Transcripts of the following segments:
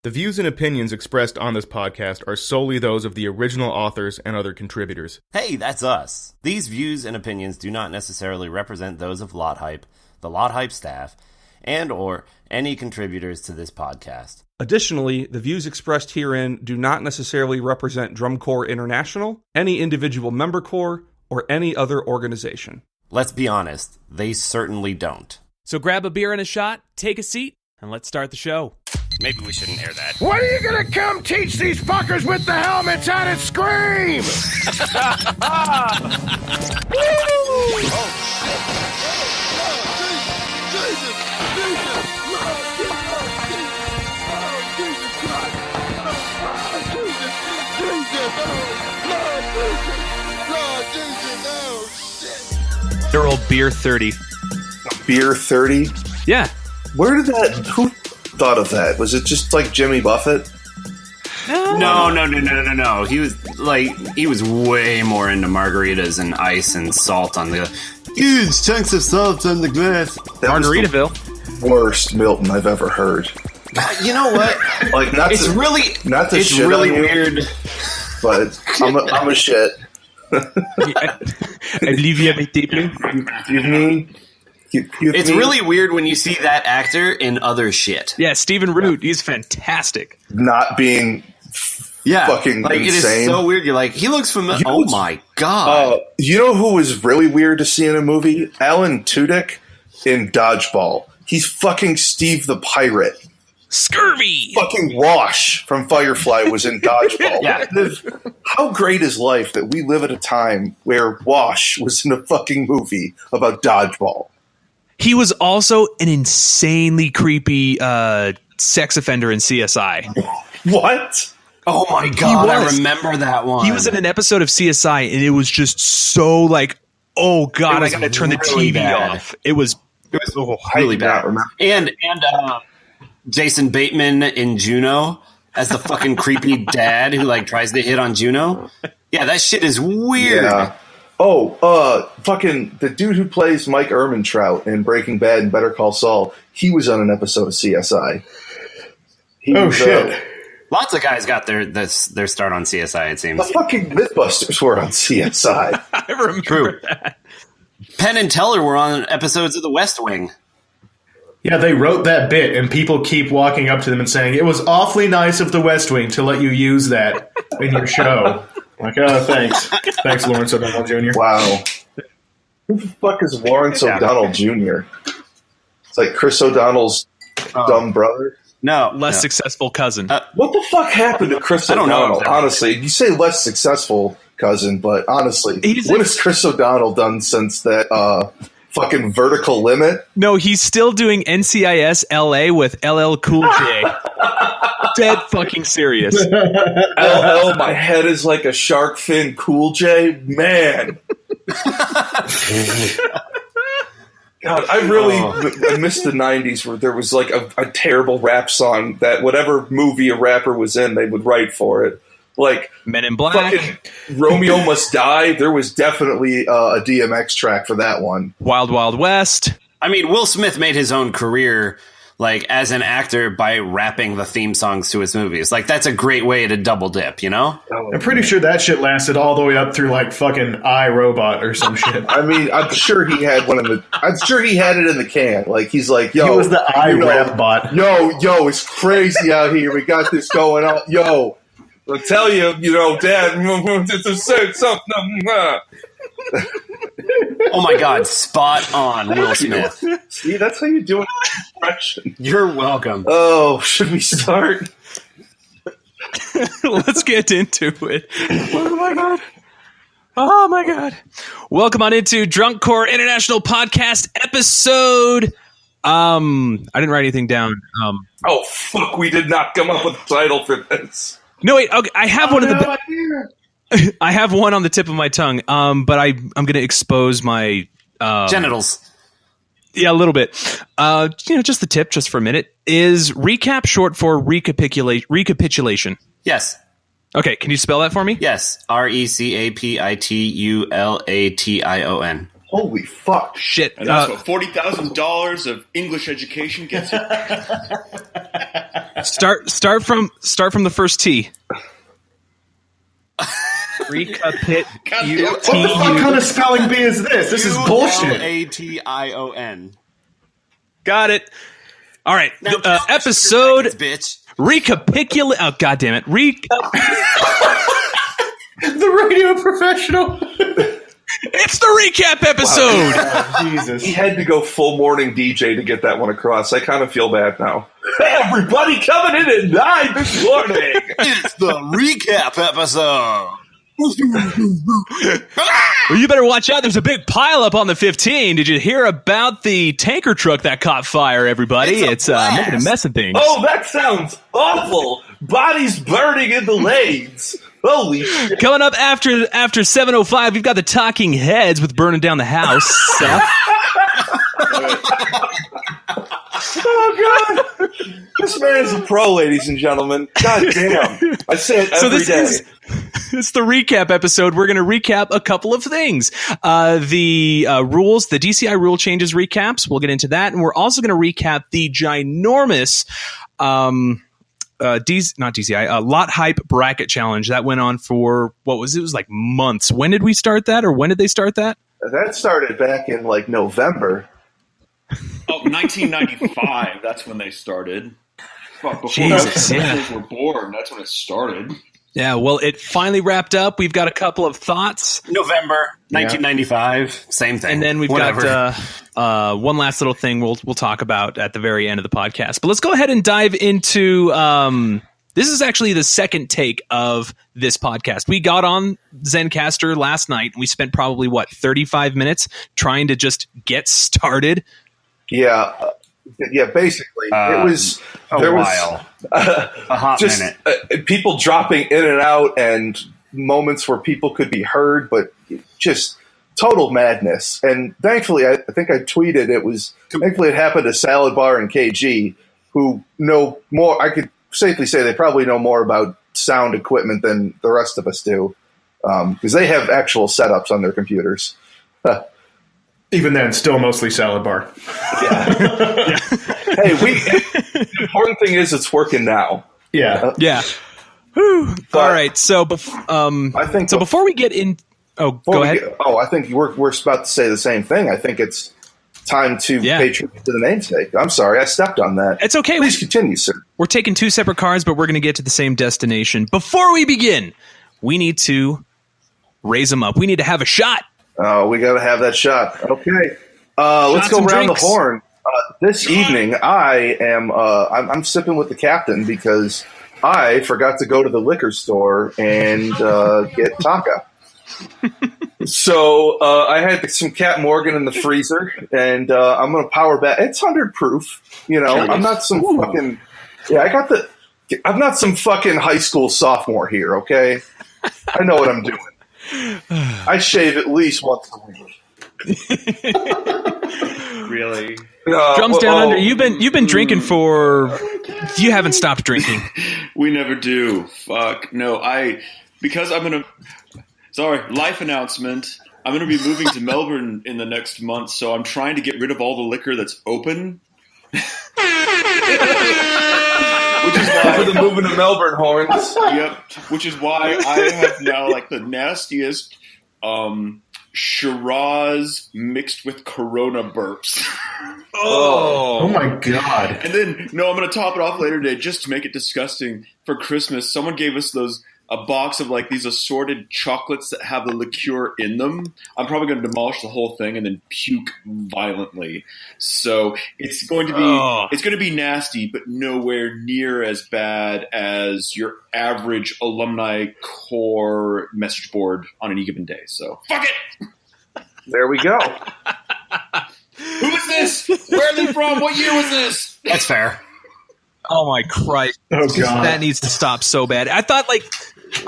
The views and opinions expressed on this podcast are solely those of the original authors and other contributors. Hey, that's us. These views and opinions do not necessarily represent those of Lot Hype, the Lot Hype staff, and or any contributors to this podcast. Additionally, the views expressed herein do not necessarily represent Drum Corps International, any individual member corps, or any other organization. Let's be honest, they certainly don't. So grab a beer and a shot, take a seat, and let's start the show. Maybe we shouldn't air that. When are you gonna come teach these fuckers with the helmets how to scream? They're old beer 30. Beer 30? Yeah. Where did that... Who thought of that? Was it just like Jimmy Buffett? No. He was way more into margaritas and ice and salt on the huge chunks of salt on the glass. That Margaritaville. was the worst Milton I've ever heard. You know what? Like, It's really shit really on you, weird. but I'm a shit. Olivia Metable. It's really weird when you see that actor in other shit. Yeah, Stephen Root. He's fantastic. not being Yeah, fucking like insane. it is so weird. You're like, he looks familiar. Oh my god! You know who was really weird to see in a movie? Alan Tudyk in Dodgeball. He's fucking Steve the Pirate. Scurvy. Fucking Wash from Firefly was in Dodgeball. Yeah. How great is life that we live at a time where Wash was in a fucking movie about dodgeball? He was also an insanely creepy sex offender in CSI. What? Oh my god! I was. remember that one. He was in an episode of CSI, and it was just so like, oh god, I was gotta turn the really TV bad. off. It was really I do not bad. remember. And Jason Bateman in Juno as the fucking creepy dad who like tries to hit on Juno. Yeah, that shit is weird. Yeah. Oh, fucking the dude who plays Mike Ehrmantraut in Breaking Bad and Better Call Saul, he was on an episode of CSI. Shit. Lots of guys got their start on CSI, it seems. The fucking Mythbusters were on CSI. I remember that. Penn and Teller were on episodes of The West Wing. Yeah, they wrote that bit, and people keep walking up to them and saying, "It was awfully nice of the West Wing to let you use that in your show." Like, oh, thanks. Thanks, Lawrence O'Donnell Jr. Wow. Who the fuck is Lawrence O'Donnell Jr.? It's like Chris O'Donnell's dumb brother. No. Less successful cousin. What the fuck happened to Chris I don't know O'Donnell? exactly. Honestly, you say less successful cousin, but honestly, He's- what has Chris O'Donnell done since that fucking Vertical Limit? No, he's still doing NCIS LA with LL Cool J. Dead fucking serious. LL, my head is like a shark fin. Cool J, man. God, I missed the 90s where there was like a terrible rap song that whatever movie a rapper was in, they would write for it. Like Men in Black. fucking Romeo Must Die. There was definitely a DMX track for that one. Wild Wild West. I mean, Will Smith made his own career like as an actor by rapping the theme songs to his movies. Like that's a great way to double dip, you know? I'm pretty sure that shit lasted all the way up through like fucking iRobot or some shit. I mean, I'm sure he had I'm sure he had it in the can. Like he's like, yo, He was the iRap bot. Yo, it's crazy out here. We got this going on. Yo, I'll tell you, Dad, to say something. Oh my god, spot on, Will Smith. See, that's how you do an impression. You're welcome. Oh, should we start? Let's get into it. Oh my god. Oh my god. Welcome on into Drunk Core International Podcast episode. I didn't write anything down. Oh, fuck, we did not come up with a title for this. No, wait. Okay, I have one of the. I have one on the tip of my tongue. But I'm going to expose my Genitals. Yeah, a little bit. Just the tip, just for a minute. Is recap short for recapitulation? Yes. Okay, can you spell that for me? Yes. Recapitulation. Holy fuck. Shit. And that's what $40,000 of English education gets you. Start from the first T. Recapitulation. What the fuck kind of spelling bee is this? This is bullshit. Ration. Got it. All right. Now, Episode bitch. Recapitulate. Oh, God damn it. The radio professional. It's the recap episode. Oh, Jesus. He had to go full morning DJ to get that one across. I kind of feel bad now. Hey, everybody coming in at 9 this morning. It's the recap episode. Well, you better watch out. There's a big pileup on the 15. Did you hear about the tanker truck that caught fire, everybody? It's making a mess of things. Oh, that sounds awful. Bodies burning in the lanes. Holy shit. Coming up after 7:05, we've got the Talking Heads with Burning Down the House. Oh, God. This man is a pro, ladies and gentlemen. God damn. I say it every day. It's the recap episode. We're going to recap a couple of things. The rules, the DCI rule changes recaps. We'll get into that. And we're also going to recap the ginormous not DCI, lot hype bracket challenge that went on for it was like months. When did we start that, or when did they start that? That started back in like November. 1995. That's when they started. Fuck, before Jesus, we were born. That's when it started. Yeah, well, it finally wrapped up. We've got a couple of thoughts. November 1995. Same thing. And then we've got one last little thing we'll talk about at the very end of the podcast. But let's go ahead and dive into this is actually the second take of this podcast. We got on Zencaster last night. We spent probably, 35 minutes trying to just get started. Yeah. Basically. It was a while. A hot minute. People dropping in and out and moments where people could be heard, but just total madness. And thankfully, I think I tweeted thankfully it happened to Salad Bar and KG, who know more. I could safely say they probably know more about sound equipment than the rest of us do, because they have actual setups on their computers. Even then, still mostly Salad Bar. Yeah. Hey, the important thing is it's working now. Yeah. Yeah. Whew. All right. So, I think before we get in, go ahead. I think we're about to say the same thing. I think it's time to pay tribute to the namesake. I'm sorry, I stepped on that. It's okay. Please continue, sir. We're taking two separate cars, but we're going to get to the same destination. Before we begin, we need to raise them up. We need to have a shot. Oh, we got to have that shot. Okay. Let's go around the horn. This evening, I'm sipping with the captain because I forgot to go to the liquor store and get Taka. So I had some Cap Morgan in the freezer, and I'm going to power back. It's 100 proof. I'm not some fucking. Yeah, I'm not some fucking high school sophomore here. Okay, I know what I'm doing. I shave at least once a week. Really? Drums down under. You've been drinking for. You haven't stopped drinking. We never do. Fuck no. Because I'm gonna. Sorry, life announcement. I'm gonna be moving to Melbourne in the next month, so I'm trying to get rid of all the liquor that's open. Which is why for the moving to Melbourne horns. Yep. Which is why I have now the nastiest Shiraz mixed with Corona burps. Oh my god! And then I'm going to top it off later today just to make it disgusting. For Christmas, someone gave us a box of these assorted chocolates that have the liqueur in them. I'm probably going to demolish the whole thing and then puke violently. So it's going to be nasty, but nowhere near as bad as your average alumni core message board on any given day. So fuck it. There we go. Who is this? Where are they from? What year was this? That's fair. Oh my Christ! Oh god, that needs to stop so bad. I thought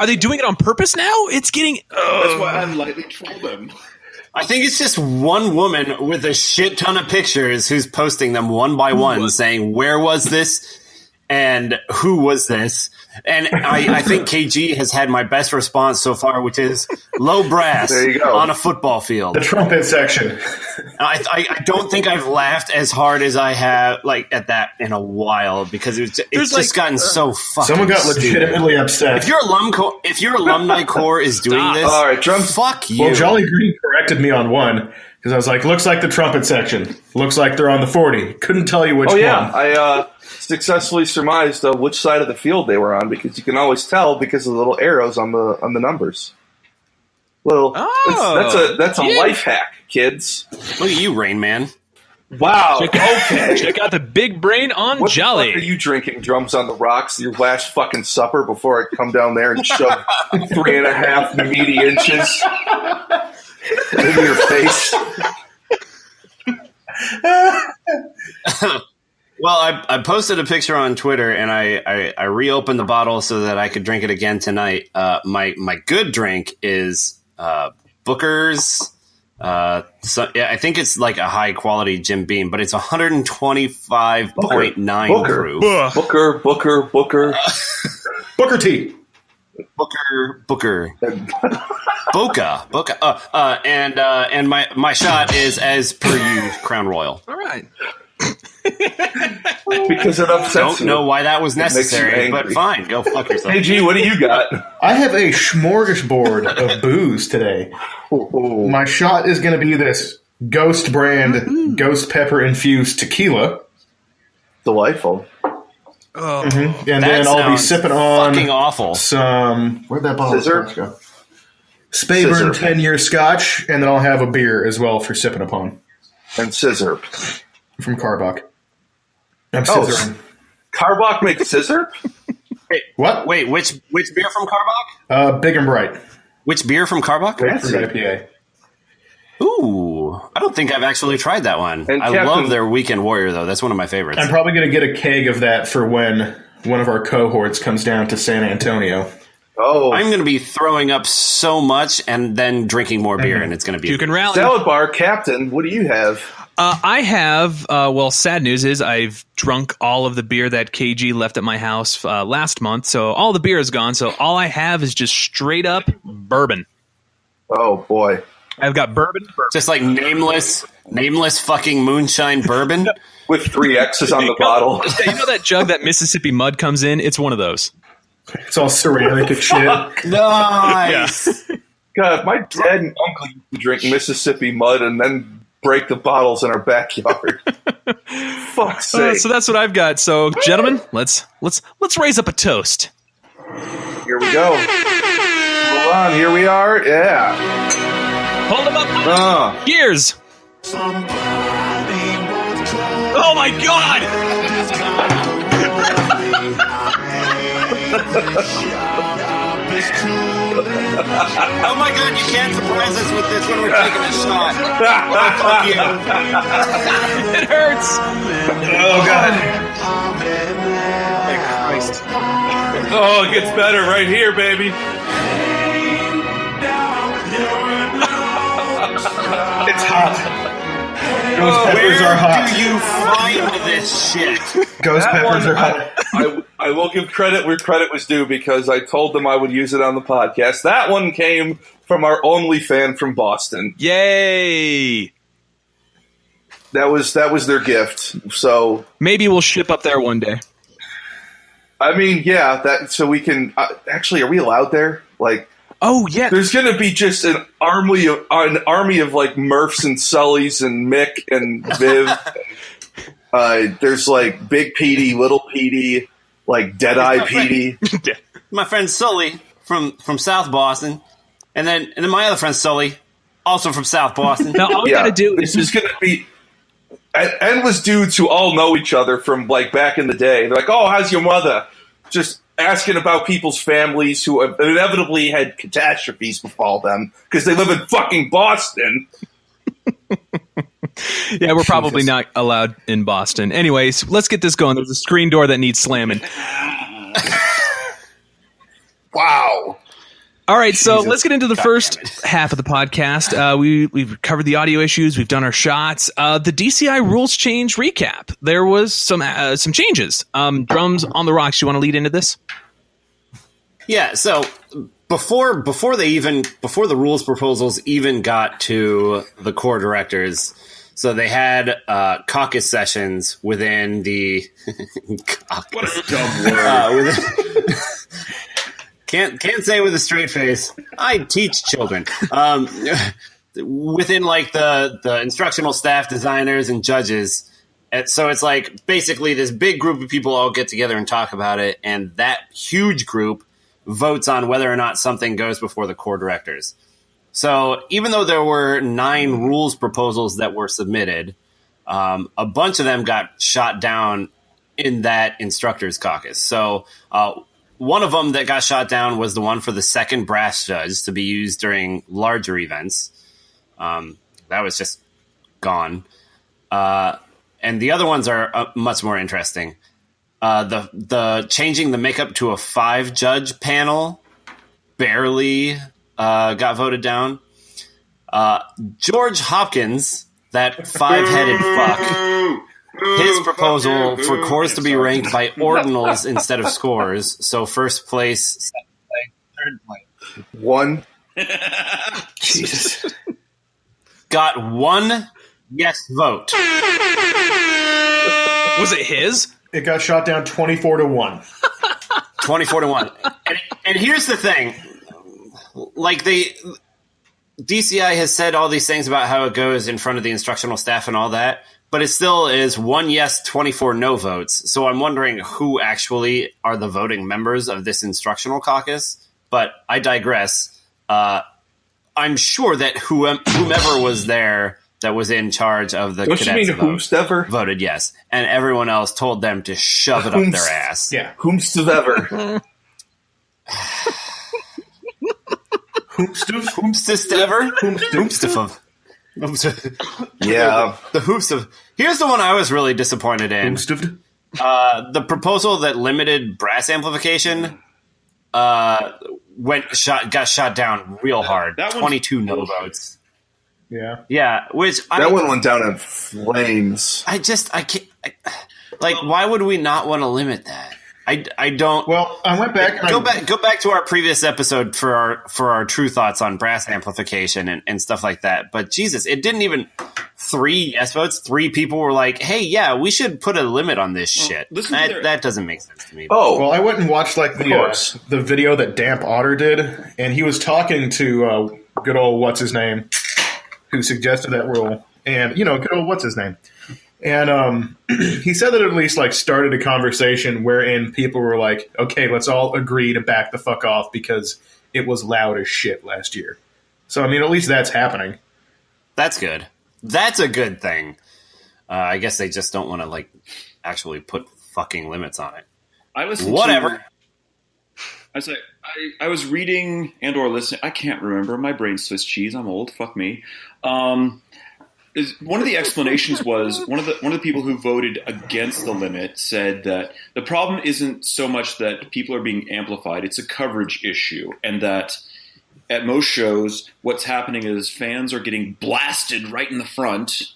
are they doing it on purpose now? It's getting. That's why I lightly troll them. I think it's just one woman with a shit ton of pictures who's posting them one by one, saying, "Where was this? and who was this? And I think KG has had my best response so far, which is low brass There you go. on a football field. The trumpet section. I don't think I've laughed as hard as I have at that in a while because it's just gotten so fucking. Someone got stupid. legitimately upset. If your alumni corps is doing this, All right, drums. fuck you. Well, Jolly Green corrected me on one because I was like, "Looks like the trumpet section. Looks like they're on the 40." Couldn't tell you which Oh yeah, one. I successfully surmised which side of the field they were on because you can always tell because of the little arrows on the numbers. That's a life hack, kids. Look at you, Rain Man. Wow. Okay. Check out the big brain on What Jolly. the fuck are you drinking? Drums on the rocks? Your last fucking supper before I come down there and shove 3.5 meaty inches into your face? Well, I posted a picture on Twitter, and I reopened the bottle so that I could drink it again tonight. My good drink is Booker's. I think it's like a high quality Jim Beam, but it's 125.9 proof. Booker. Booker T. Booker. Boca. And my shot is as per you, Crown Royal. All right. Because it upsets Don't you. know why that was makes you necessary, angry. but fine, go fuck yourself. Hey, G, what do you got? I have a smorgasbord of booze today. My shot is going to be this Ghost brand ghost pepper infused tequila. Delightful. And That then I'll be sounds sipping on fucking awful. some. Where'd that bottle of Scissor? scotch go? Speyburn Scissor. 10-year scotch, and then I'll have a beer as well for sipping upon And scissor. from Carbach. I'm Oh, scissoring. Carbach makes scissor? What? Wait, which beer from Carbach? Big and Bright. Which beer from Carbach? Grapefruit IPA. Ooh, I don't think I've actually tried that one. And I Captain- love their Weekend Warrior, though. That's one of my favorites. I'm probably going to get a keg of that for when one of our cohorts comes down to San Antonio. Oh, I'm going to be throwing up so much and then drinking more beer, and it's going to be... You can rally. Salad Bar Captain, what do you have? I have, sad news is I've drunk all of the beer that KG left at my house last month. So all the beer is gone. So all I have is just straight up bourbon. Oh, boy. I've got bourbon. Just like nameless fucking moonshine bourbon. With 3 X's on the bottle. You know that jug that Mississippi Mud comes in? It's one of those. It's all ceramic and shit. Nice. God, my dad and uncle used to drink Mississippi Mud and then break the bottles in our backyard. Fuck's sake. So that's what I've got. So, gentlemen, let's raise up a toast. Here we go. Hold on, here we are. Yeah. Hold them up. Cheers. Oh my God! Oh my God, you can't surprise us with this when we're taking a shot. Oh, fuck you. It hurts. Oh, God. Christ. Oh, it gets better right here, baby. It's hot. Ghost peppers are Where hot. do you find this shit? Ghost That peppers one, are hot. I will give credit where credit was due because I told them I would use it on the podcast. That one came from our only fan from Boston. Yay! That was their gift. So Maybe we'll ship up there one day. I mean, yeah, that so we can actually. Are we allowed there? Like, Oh yeah. there's going to be just an army of like Murphs and Sullys and Mick and Viv. There's like Big Petey, Little Petey, like Deadeye Petey. My friend Sully from South Boston, and then my other friend Sully, also from South Boston. Now all we Yeah, gotta do this is is going to be endless dudes who all know each other from like back in the day. They're like, "Oh, how's your mother?" Just asking about people's families who have inevitably had catastrophes befall them because they live in fucking Boston. yeah, we're probably not allowed in Boston. Anyways, let's get this going. There's a screen door that needs slamming. Wow. All right, so Jesus. let's get into the first half of the podcast. We've covered the audio issues. We've done our shots. The DCI rules change recap. There was some changes. Drums on the rocks. You want to lead into this? Yeah. So before the rules proposals even got to the core directors, so they had caucus sessions within the. What a dumb word. Can't say it with a straight face. I teach children. Within like the instructional staff, designers, and judges. So it's like basically this big group of people all get together and talk about it, and that huge group votes on whether or not something goes before the core directors. So even though there were 9 rules proposals that were submitted, a bunch of them got shot down in that instructors caucus. So one of them that got shot down was the one for the second brass judge to be used during larger events. That was just gone. And the other ones are much more interesting. The changing the makeup to a 5-judge panel barely got voted down. George Hopkins, that 5-headed fuck, his proposal for cores to be ranked by ordinals instead of scores. So first place, second place, third place. One. Jesus. Got 1 yes vote. Was it his? It got shot down 24-1. 24-1. And here's the thing. Like DCI has said all these things about how it goes in front of the instructional staff and all that, but it still is 1 yes, 24 no votes. So I'm wondering who actually are the voting members of this instructional caucus. But I digress. I'm sure that whomever was there that was in charge of the cadets whomstever? voted yes. And everyone else told them to shove it up their ass. Yeah. Whomstever. Hoopstiff. Yeah. The hoops of. Here's the one I was really disappointed in. The proposal that limited brass amplification got shot down real hard. 22 no votes. Yeah. That one went down in flames. I can't. Why would we not want to limit that? I don't. Well, I went back. Go back to our previous episode for our true thoughts on brass amplification and stuff like that. But Jesus, it didn't even 3 yes votes. 3 people were like, "Hey, yeah, we should put a limit on this shit." That doesn't make sense to me. Oh, well, I went and watched the video that Damp Otter did, and he was talking to good old what's his name, who suggested that rule, and good old what's his name. And he said that it at least started a conversation wherein people were like, okay, let's all agree to back the fuck off because it was loud as shit last year. So, I mean, at least that's happening. That's good. That's a good thing. I guess they just don't want to actually put fucking limits on it. I listened Whatever. I was reading and or listening. I can't remember. My brain's Swiss cheese. I'm old. Fuck me. One of the explanations was one of the people who voted against the limit said that the problem isn't so much that people are being amplified, it's a coverage issue, and that at most shows what's happening is fans are getting blasted right in the front,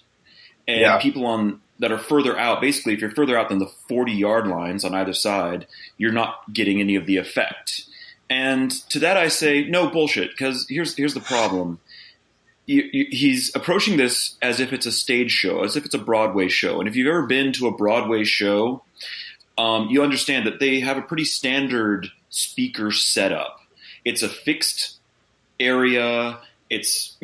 and people that are further out, basically if you're further out than the 40-yard lines on either side, you're not getting any of the effect. And to that I say, no, bullshit, because here's the problem. He's approaching this as if it's a stage show, as if it's a Broadway show. And if you've ever been to a Broadway show, you understand that they have a pretty standard speaker setup. It's a fixed area. It's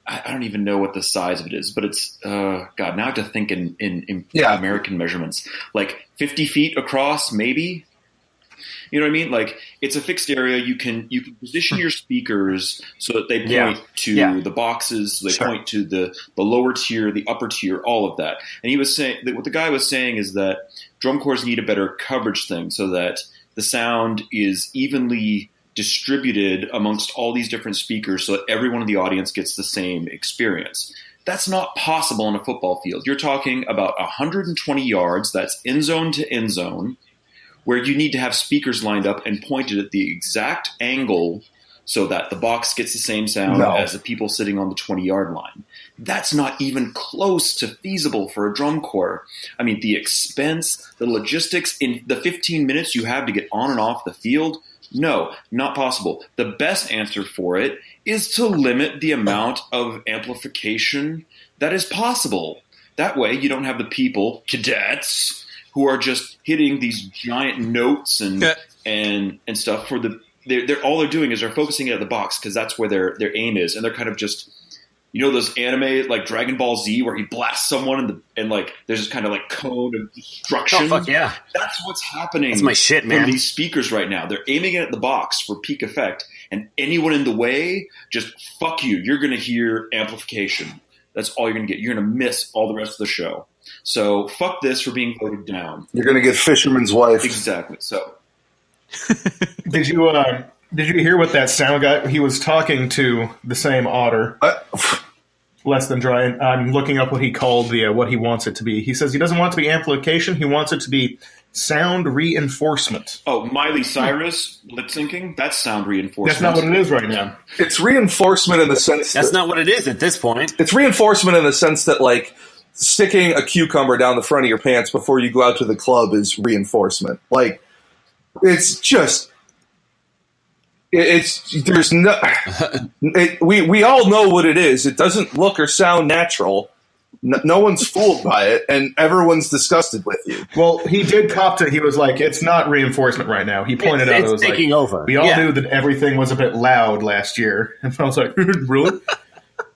I don't even know what the size of it is, but it's God. Now I have to think in American measurements, 50 feet across, maybe. You know what I mean? It's a fixed area. You can position your speakers so that they point to the boxes. So they point to the lower tier, the upper tier, all of that. And he was saying that what the guy was saying is that drum corps need a better coverage thing so that the sound is evenly distributed amongst all these different speakers so that everyone in the audience gets the same experience. That's not possible on a football field. You're talking about 120 yards. That's end zone to end zone, where you need to have speakers lined up and pointed at the exact angle so that the box gets the same sound as the people sitting on the 20-yard line. That's not even close to feasible for a drum corps. I mean, the expense, the logistics, in the 15 minutes you have to get on and off the field, no, not possible. The best answer for it is to limit the amount of amplification that is possible. That way you don't have the people, cadets, who are just hitting these giant notes and stuff for the they're all they're doing is they're focusing it at the box because that's where their aim is, and they're kind of just, you know, those anime like Dragon Ball Z where he blasts someone and like there's this kind of like cone of destruction. Oh fuck yeah! That's what's happening. That's my shit, man. From these speakers right now, they're aiming it at the box for peak effect, and anyone in the way, just fuck you. You're going to hear amplification. That's all you're going to get. You're going to miss all the rest of the show. So fuck this for being voted down. You're going to get Fisherman's Wife. Exactly. So. Did you hear what that sound guy? He was talking to the same otter. Less than dry. I'm looking up what he called what he wants it to be. He says he doesn't want it to be amplification. He wants it to be sound reinforcement. Oh, Miley Cyrus lip syncing? That's sound reinforcement. That's not what it is right now. It's reinforcement in the sense that's not what it is at this point. It's reinforcement in the sense that, like, sticking a cucumber down the front of your pants before you go out to the club is reinforcement. Like, it's just, there's no, we all know what it is. It doesn't look or sound natural. No one's fooled by it, and everyone's disgusted with you. Well, he did cop to. He was like, "It's not reinforcement right now." He pointed out it was taking like, over. We all knew that everything was a bit loud last year, and I was like, "Really?"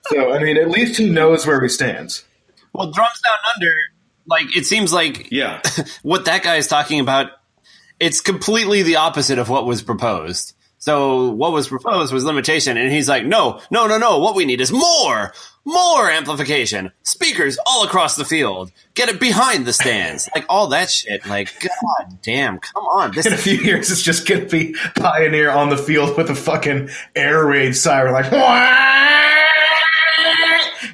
So, I mean, at least he knows where he stands. Well, Drums Down Under, like, it seems like what that guy is talking about, it's completely the opposite of what was proposed. So what was proposed was limitation, and he's like, no. What we need is more amplification, speakers all across the field, get it behind the stands, like all that shit. Like, god damn, come on. In a few years, it's just going to be Pioneer on the field with a fucking air raid siren, like,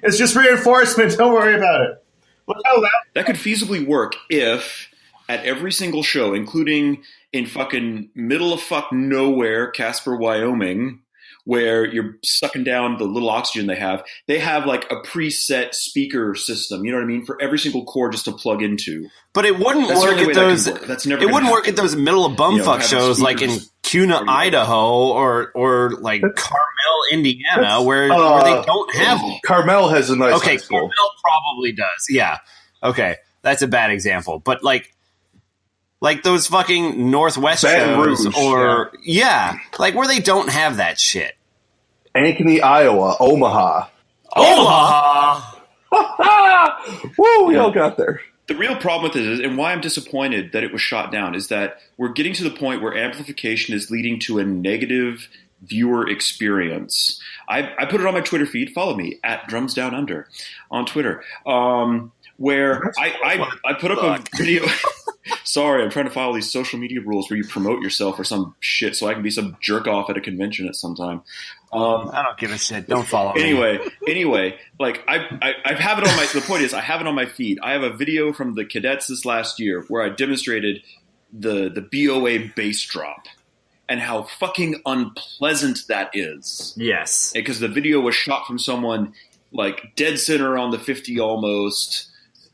it's just reinforcement. Don't worry about it. Look how loud. That could feasibly work if at every single show, including in fucking middle of fuck nowhere, Casper, Wyoming, where you're sucking down the little oxygen they have like a preset speaker system, you know what I mean, for every single core just to plug into. But it wouldn't work at those. That's never. It wouldn't work at those middle of bumfuck shows like in Kuna, Idaho, or like Carmel, Indiana, where they don't have. Carmel has a nice. Okay, Carmel probably does. Yeah. Okay, that's a bad example, but like those fucking Northwest shows, or like where they don't have that shit. Ankeny, Iowa, Omaha. Woo! We all got there. The real problem with it is, and why I'm disappointed that it was shot down, is that we're getting to the point where amplification is leading to a negative viewer experience. I put it on my Twitter feed. Follow me at Drums Down Under on Twitter. Where I put up a video. Sorry, I'm trying to follow these social media rules where you promote yourself or some shit so I can be some jerk off at a convention at some time. I don't give a shit. Don't follow me. Anyway, like I have it on my. The point is, I have it on my feed. I have a video from the cadets this last year where I demonstrated the BOA bass drop and how fucking unpleasant that is. Yes, because the video was shot from someone like dead center on the 50 almost,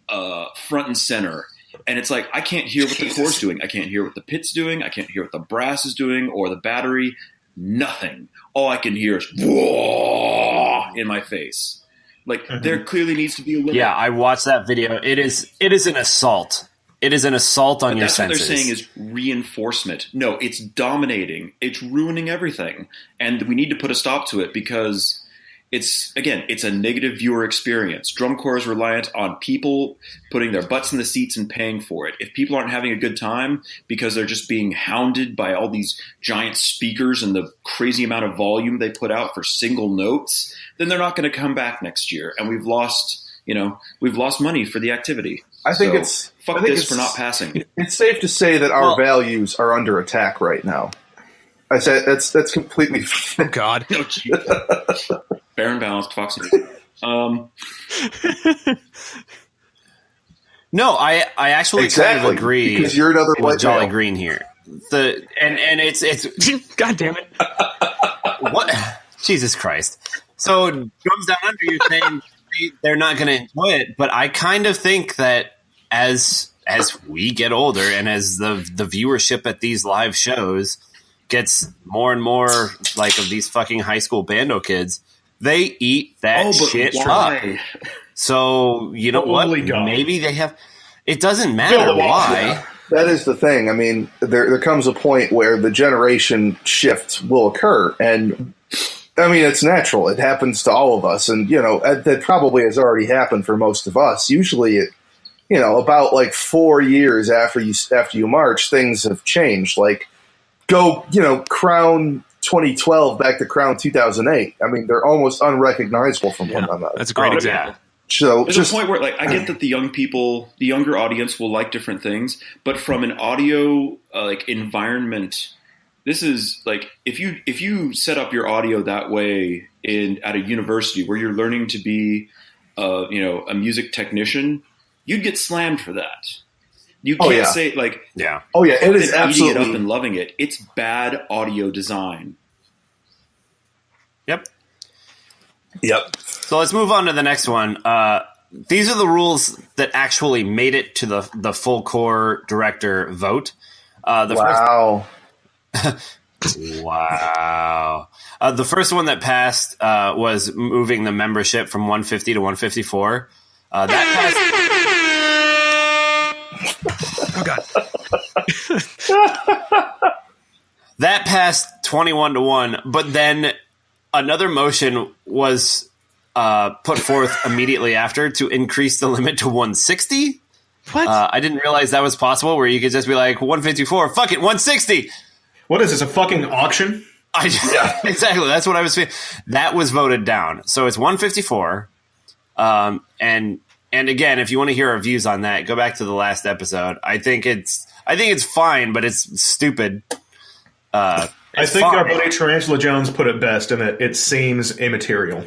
front and center. And it's like, I can't hear what the core's doing. I can't hear what the pit's doing. I can't hear what the brass is doing or the battery. Nothing. All I can hear is whoa in my face. Like, there clearly needs to be a limit. Yeah, I watched that video. It is an assault. It is an assault on your senses. That's what they're saying is reinforcement. No, it's dominating. It's ruining everything. And we need to put a stop to it because it's a negative viewer experience. Drum corps is reliant on people putting their butts in the seats and paying for it. If people aren't having a good time because they're just being hounded by all these giant speakers and the crazy amount of volume they put out for single notes, then they're not going to come back next year. And we've lost money for the activity. I think for not passing. It's safe to say that our values are under attack right now. I said that's completely. Oh God. No, fair and balanced, Fox. No, I actually kind of agree because you're another with white Jolly male. Green here. And it's God damn it. what Jesus Christ. So Drums Down Under, you're saying they're not going to enjoy it, but I kind of think that as we get older and as the viewership at these live shows gets more and more like of these fucking high school bando kids, they eat that shit up. So you know what? Maybe they have. It doesn't matter why. That is the thing. I mean, there comes a point where the generation shift will occur, and I mean, it's natural. It happens to all of us, and that probably has already happened for most of us. Usually, about like 4 years after you march, things have changed. Like, go, Crown 2012 back to Crown 2008. I mean, they're almost unrecognizable from one another. That's a great example. Yeah. So there's a point where, like, I get that the younger audience will like different things, but from an audio environment, this is like if you set up your audio that way at a university where you're learning to be, a music technician, you'd get slammed for that. You can't say like, it is absolutely eating it up and loving it. It's bad audio design. Yep. So let's move on to the next one. These are the rules that actually made it to the full core director vote. Wow. Wow. The first one that passed was moving the membership from 150 to 154. That passed. Oh, God. That passed 21-1, but then another motion was put forth immediately after to increase the limit to 160. What? I didn't realize that was possible, where you could just be like, 154, fuck it, 160. What is this, a fucking auction? Exactly. That's what I was feeling. That was voted down. So it's 154. And again, if you want to hear our views on that, go back to the last episode. I think it's fine, but it's stupid. I think our buddy Tarantula Jones put it best in that it seems immaterial.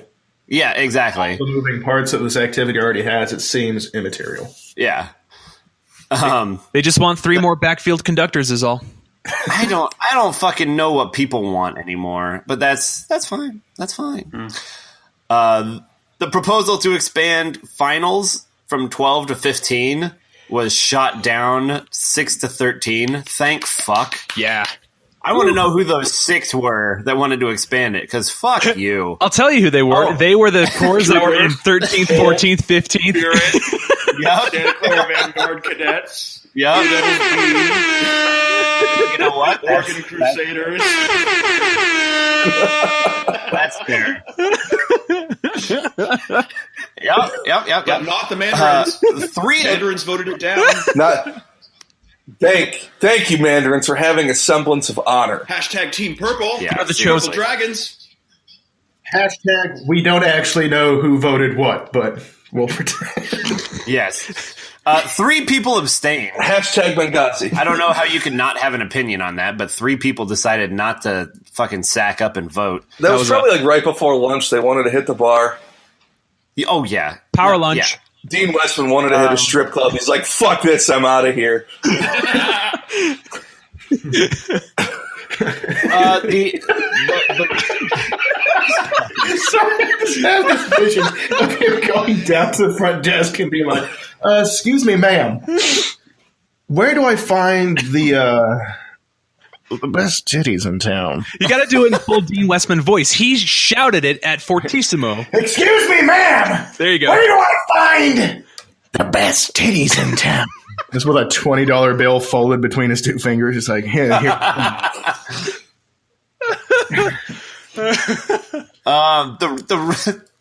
Yeah, exactly. The moving parts that this activity already has, it seems immaterial. Yeah. They just want 3 more backfield conductors is all. I don't fucking know what people want anymore, but that's fine. That's fine. The proposal to expand finals from 12 to 15 was shot down 6-13. Thank fuck. Yeah. I want to know who those 6 were that wanted to expand it, because fuck you. I'll tell you who they were. They were the cores that were in 13th, 14th, 15th. Yep. Santa Clara Vanguard Cadets. Yep. You know what? Oregon Crusaders. That's fair. Yep. But not the Mandarins. 3 Mandarins voted it down. Thank you, Mandarins, for having a semblance of honor. Hashtag Team Purple. Yeah, the Purple chosen. Dragons. Hashtag we don't actually know who voted what, but we'll pretend. Yes. 3 people abstained. Hashtag Benghazi. I don't know how you could not have an opinion on that, but 3 people decided not to fucking sack up and vote. That was probably like right before lunch. They wanted to hit the bar. Oh, yeah. Power Yeah, lunch. yeah. Dean Westman wanted to hit a strip club. He's like, fuck this, I'm out of here. Sorry, I just have this vision of him going down to the front desk and being like, excuse me, ma'am, where do I find the best titties in town? You got to do it in full Dean Westman voice. He shouted it at Fortissimo. Excuse me, ma'am, There you go. where do I find the best titties in town? Just with a $20 bill folded between his 2 fingers, it's like, here.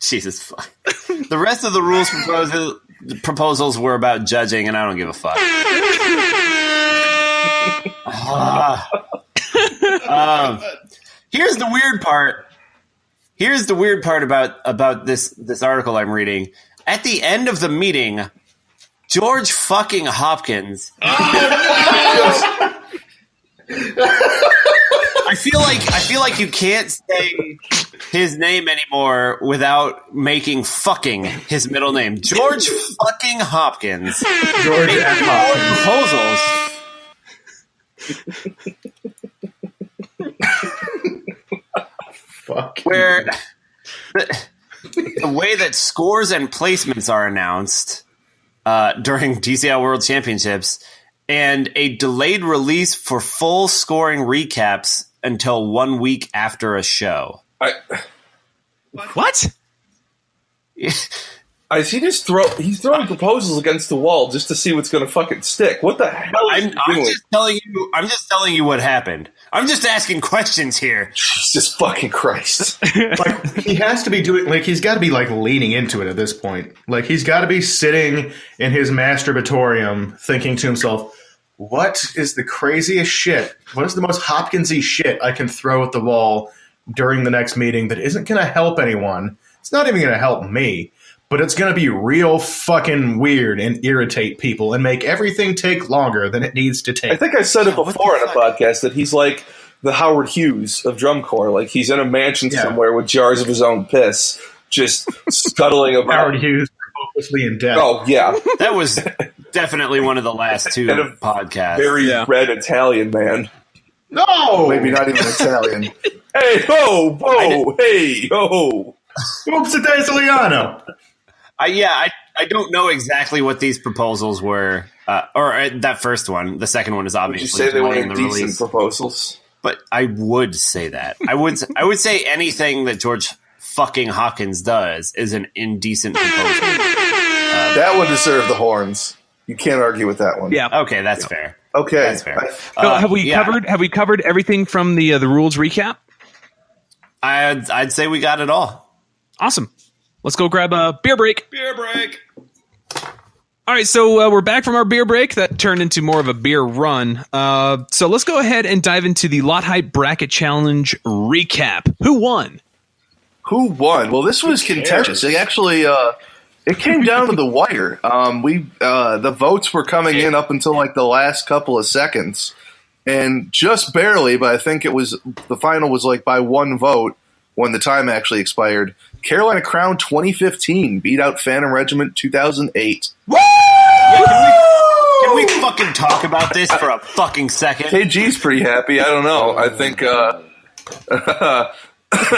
Jesus fuck. The rest of the rules proposals were about judging, and I don't give a fuck. Here's the weird part. Here's the weird part about this article I'm reading. At the end of the meeting, George fucking Hopkins. I feel like you can't say his name anymore without making fucking his middle name. George fucking Hopkins. George F. Proposals. Fuck. Where the way that scores and placements are announced during DCL World Championships, and a delayed release for full scoring recaps until 1 week after a show. What? He's throwing proposals against the wall just to see what's going to fucking stick. What the hell is he doing? I'm just telling you what happened. I'm just asking questions here. Jesus fucking Christ. Like, he has to be doing, like, he's got to be, like, leaning into it at this point. Like, he's got to be sitting in his masturbatorium thinking to himself, what is the craziest shit? What is the most Hopkins-y shit I can throw at the wall during the next meeting that isn't going to help anyone? It's not even going to help me, but it's going to be real fucking weird and irritate people and make everything take longer than it needs to take. I think I said it before in a podcast that he's like the Howard Hughes of drum corps. Like, he's in a mansion somewhere with jars of his own piss, just scuttling about. Howard Hughes, hopelessly in debt. Oh, yeah. That was definitely one of the last two podcasts. Very red Italian man. No! Maybe not even Italian. Hey, ho, ho, hey, ho. Oops, Italiano. I don't know exactly what these proposals were, or that first one. The second one is obviously. Would you say they were delaying the decent release. proposals? But I would say that. I would say anything that George fucking Hopkins does is an indecent proposal. That would deserve the horns. You can't argue with that one. Yeah. Okay, that's fair. Okay. That's fair. So have we covered everything from the rules recap? I'd say we got it all. Awesome. Let's go grab a beer break. Beer break. All right, so we're back from our beer break. That turned into more of a beer run. So let's go ahead and dive into the Lot Hype Bracket Challenge recap. Who won? Who won? Well, this was contentious. It actually it came down to the wire. The votes were coming in up until like the last couple of seconds, and just barely. But I think it was the final was like by one vote when the time actually expired. Carolina Crown 2015 beat out Phantom Regiment 2008. Woo! Can we fucking talk about this for a fucking second? KG's pretty happy. I don't know. I think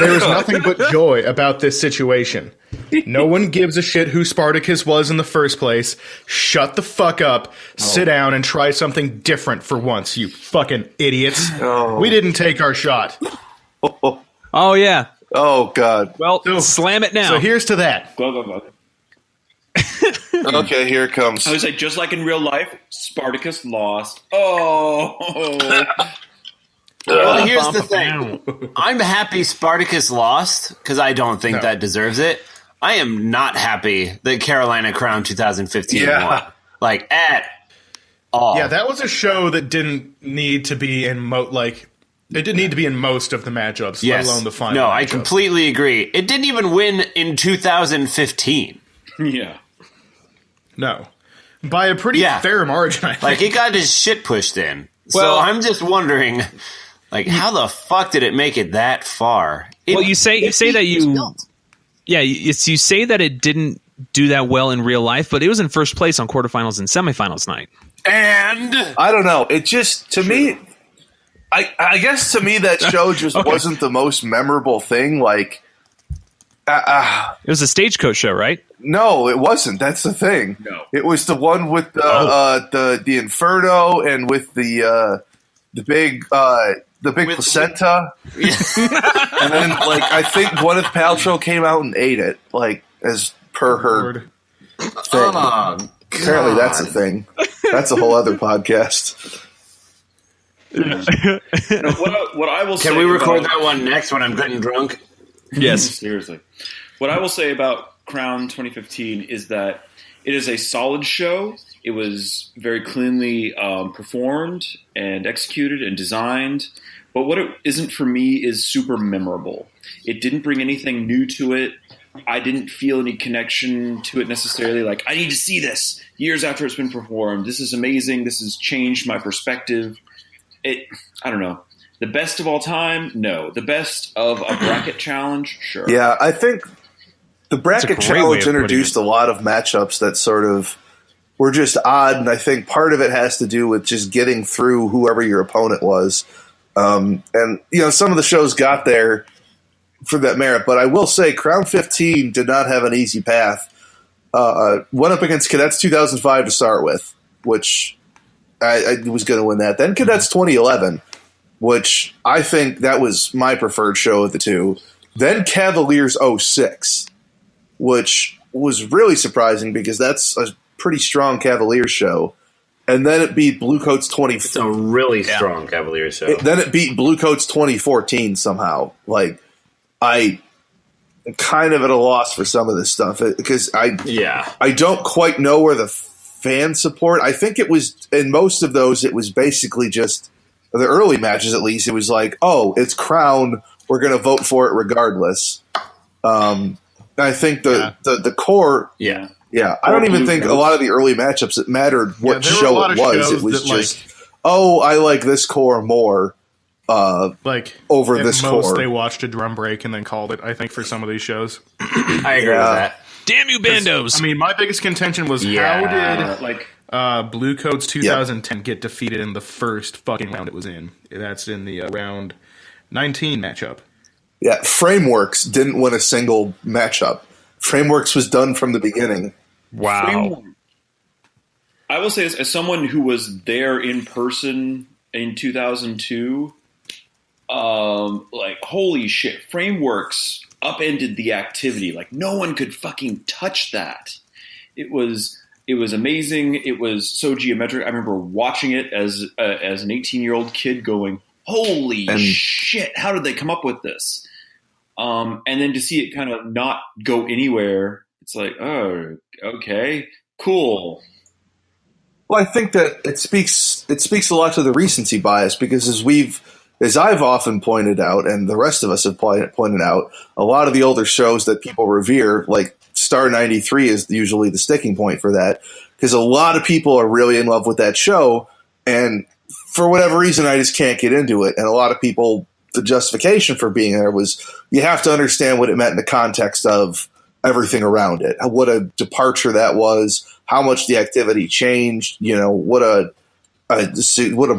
There is nothing but joy about this situation. No one gives a shit who Spartacus was in the first place. Shut the fuck up, sit down, and try something different for once, you fucking idiots. We didn't take our shot. Oh, yeah. Oh, God. Well, slam it now. So here's to that. Go. Okay, here it comes. I would say, just like in real life, Spartacus lost. Oh. Well, here's the thing. I'm happy Spartacus lost because I don't think that deserves it. I am not happy that Carolina Crown 2015 won. Like, at all. Yeah, that was a show that didn't need to be in it didn't need to be in most of the matchups, let alone the final. No, matchup. I completely agree. It didn't even win in 2015. Yeah. No. By a pretty fair margin, I think. Like, it got his shit pushed in. Well- So I'm just wondering, like, how the fuck did it make it that far? You say that you say that it didn't do that well in real life, but it was in first place on quarterfinals and semifinals night. And I don't know. It just, to me, I guess to me that show just wasn't the most memorable thing. Like, it was a Stagecoach show, right? no, it wasn't. That's the thing. No. It was the one with the Inferno and with the big placenta. And then, like, I think Gwyneth Paltrow came out and ate it, like, as per her thing. Apparently, that's a thing. That's a whole other podcast. What I will say. can we record that one next when I'm getting drunk? Yes. Seriously. What I will say about Crown 2015 is that it is a solid show. It was very cleanly performed and executed and designed. But what it isn't for me is super memorable. It didn't bring anything new to it. I didn't feel any connection to it necessarily. Like, I need to see this years after it's been performed. This is amazing. This has changed my perspective. I don't know. The best of all time? No. The best of a bracket challenge? Sure. Yeah, I think the bracket great way challenge of putting introduced it. a lot of matchups that sort of were just odd, and I think part of it has to do with just getting through whoever your opponent was. And, some of the shows got there for that merit, but I will say Crown 15 did not have an easy path. Went up against Cadets 2005 to start with, which I was going to win that. Then Cadets 2011, which I think that was my preferred show of the two. Then Cavaliers 06, which was really surprising because that's a pretty strong Cavaliers show. And then it beat Bluecoats 20. It's a really strong Cavaliers show. Then it beat Bluecoats 2014 somehow. Like, I am kind of at a loss for some of this stuff because I don't quite know where the fan support. I think it was in most of those. It was basically just the early matches. At least it was like, oh, it's Crown. We're going to vote for it regardless. I think the core. Yeah. Yeah, I don't even think a lot of the early matchups it mattered what show it was. It was just, I like this core more. Over at this most, core. they watched a drum break and then called it. I think for some of these shows. I agree with that. Damn you, bandos! I mean, my biggest contention was how did Bluecoats 2010 get defeated in the first fucking round it was in? That's in the round 19 matchup. Yeah, Frameworks didn't win a single matchup. Frameworks was done from the beginning. Wow. I will say this, as someone who was there in person in 2002, holy shit, Frameworks upended the activity. Like, no one could fucking touch that. It was amazing. It was so geometric. I remember watching it as an 18-year-old kid going, holy shit, how did they come up with this? And then to see it kind of not go anywhere, it's like, oh, okay, cool. Well, I think that it speaks a lot to the recency bias because as I've often pointed out, and the rest of us have pointed out, a lot of the older shows that people revere, like Star 93 is usually the sticking point for that, because a lot of people are really in love with that show, and for whatever reason, I just can't get into it. And a lot of people, the justification for being there was you have to understand what it meant in the context of everything around it, what a departure that was, how much the activity changed, what a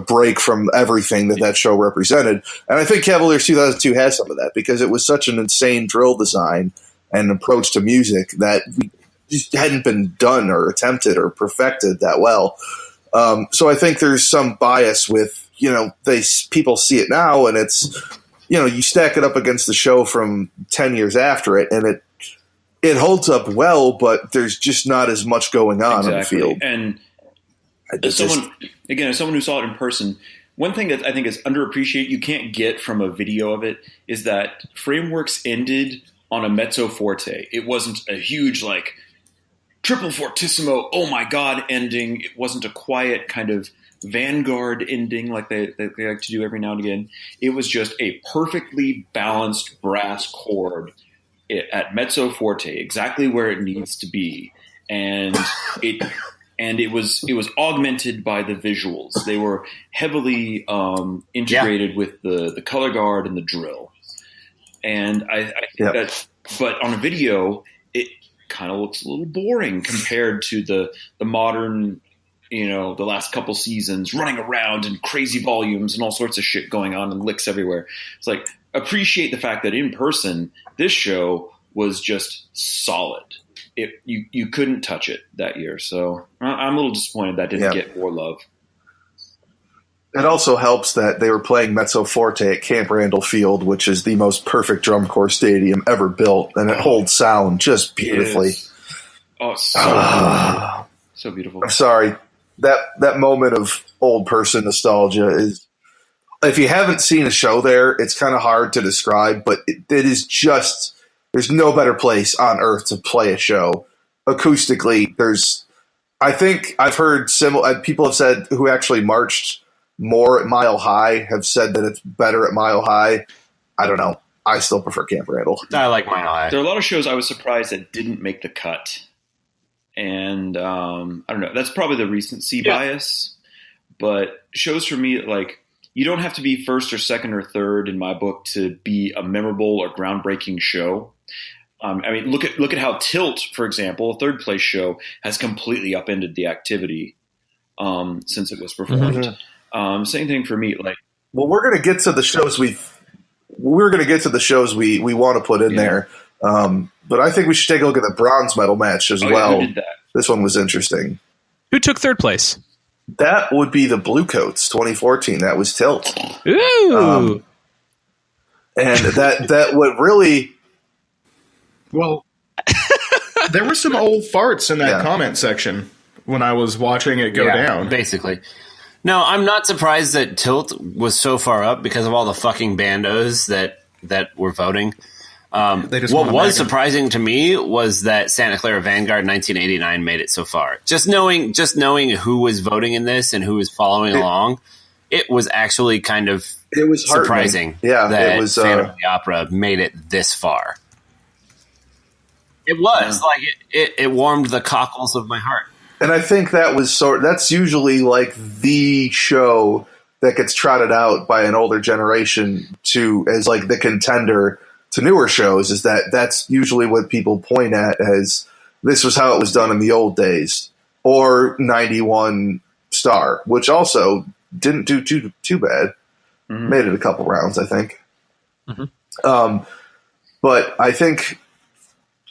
break from everything that show represented. And I think Cavaliers 2002 has some of that because it was such an insane drill design and approach to music that just hadn't been done or attempted or perfected that well. So I think there's some bias with, people see it now and it's, you stack it up against the show from 10 years after it and it holds up well, but there's just not as much going on the field. And as someone who saw it in person, one thing that I think is underappreciated, you can't get from a video of it, is that Frameworks ended on a mezzo forte. It wasn't a huge, triple fortissimo, oh my God ending. It wasn't a quiet kind of Vanguard ending like they like to do every now and again. It was just a perfectly balanced brass chord at mezzo forte, exactly where it needs to be, and it was augmented by the visuals. They were heavily integrated with the color guard and the drill, and I think that. But on a video, it kind of looks a little boring compared to the modern. The last couple seasons running around in crazy volumes and all sorts of shit going on and licks everywhere. It's like, appreciate the fact that in person, this show was just solid. You couldn't touch it that year. So I'm a little disappointed that didn't get more love. It also helps that they were playing mezzo forte at Camp Randall Field, which is the most perfect drum corps stadium ever built. And it holds sound just beautifully. Oh, so beautiful. I'm sorry. That moment of old person nostalgia is, if you haven't seen a show there, it's kind of hard to describe, but it is just, there's no better place on earth to play a show. Acoustically, I think I've heard people have said who actually marched more at Mile High have said that it's better at Mile High. I don't know. I still prefer Camp Randall. I like Mile High. There are a lot of shows I was surprised that didn't make the cut. And I don't know. That's probably the recency bias. But shows for me, you don't have to be first or second or third in my book to be a memorable or groundbreaking show. I mean, look at how Tilt, for example, a third place show, has completely upended the activity since it was performed. Same thing for me. Like, well, we're going to get to the shows we want to put in there. But I think we should take a look at the bronze medal match as well. Yeah, who did that? This one was interesting. Who took third place? That would be the Blue Coats 2014. That was Tilt. Ooh. And that what really... Well, there were some old farts in that comment section when I was watching it go down. Basically. No, I'm not surprised that Tilt was so far up because of all the fucking bandos that were voting. What was surprising to me was that Santa Clara Vanguard 1989 made it so far. Just knowing who was voting in this and who was following along, it was actually kind of surprising. Yeah, that it was Phantom of the Opera made it this far. It was like it warmed the cockles of my heart. And I think that's usually like the show that gets trotted out by an older generation as like the contender to newer shows, is that's usually what people point at as this was how it was done in the old days, or 91 Star, which also didn't do too bad. Mm-hmm. Made it a couple rounds, I think. Mm-hmm. But I think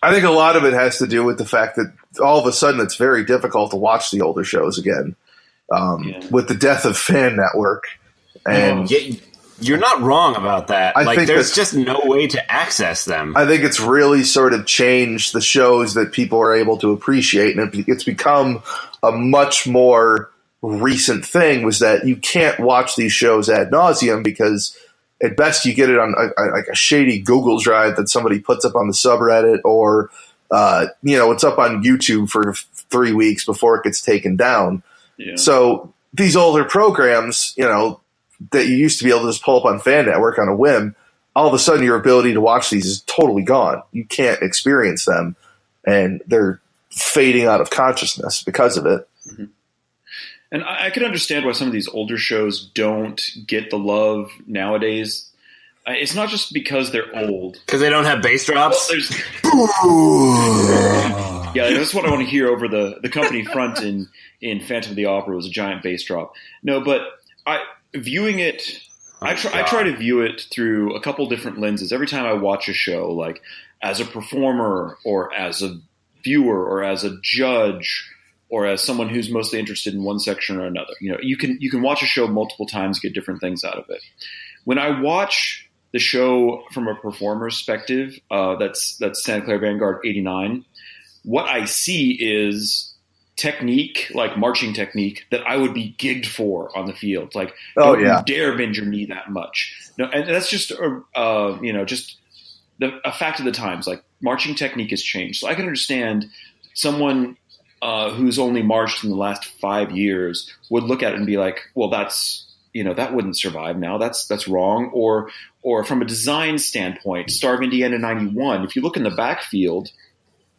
a lot of it has to do with the fact that all of a sudden it's very difficult to watch the older shows again with the death of Fan Network. And you're not wrong about that. There's just no way to access them. I think it's really sort of changed the shows that people are able to appreciate, and it's become a much more recent thing, was that you can't watch these shows ad nauseum because at best you get it on like a shady Google Drive that somebody puts up on the subreddit, or it's up on YouTube for 3 weeks before it gets taken down. Yeah. So these older programs, that you used to be able to just pull up on Fan Network on a whim, all of a sudden your ability to watch these is totally gone. You can't experience them, and they're fading out of consciousness because of it. Mm-hmm. And I can understand why some of these older shows don't get the love nowadays. It's not just because they're old. Because they don't have bass drops? Yeah, that's what I want to hear over the company front in Phantom of the Opera was a giant bass drop. No, but viewing it, I try to view it through a couple different lenses. Every time I watch a show, like as a performer or as a viewer or as a judge or as someone who's mostly interested in one section or another. You can watch a show multiple times, get different things out of it. When I watch the show from a performer's perspective, that's Santa Clara Vanguard 89, what I see is technique, like marching technique, that I would be gigged for on the field. Like, don't you dare bend your knee that much. No, and that's just just a fact of the times. Like, marching technique has changed. So I can understand someone who's only marched in the last 5 years would look at it and be like, well, that's, that wouldn't survive now. That's wrong. Or from a design standpoint, Star of Indiana 91, if you look in the backfield,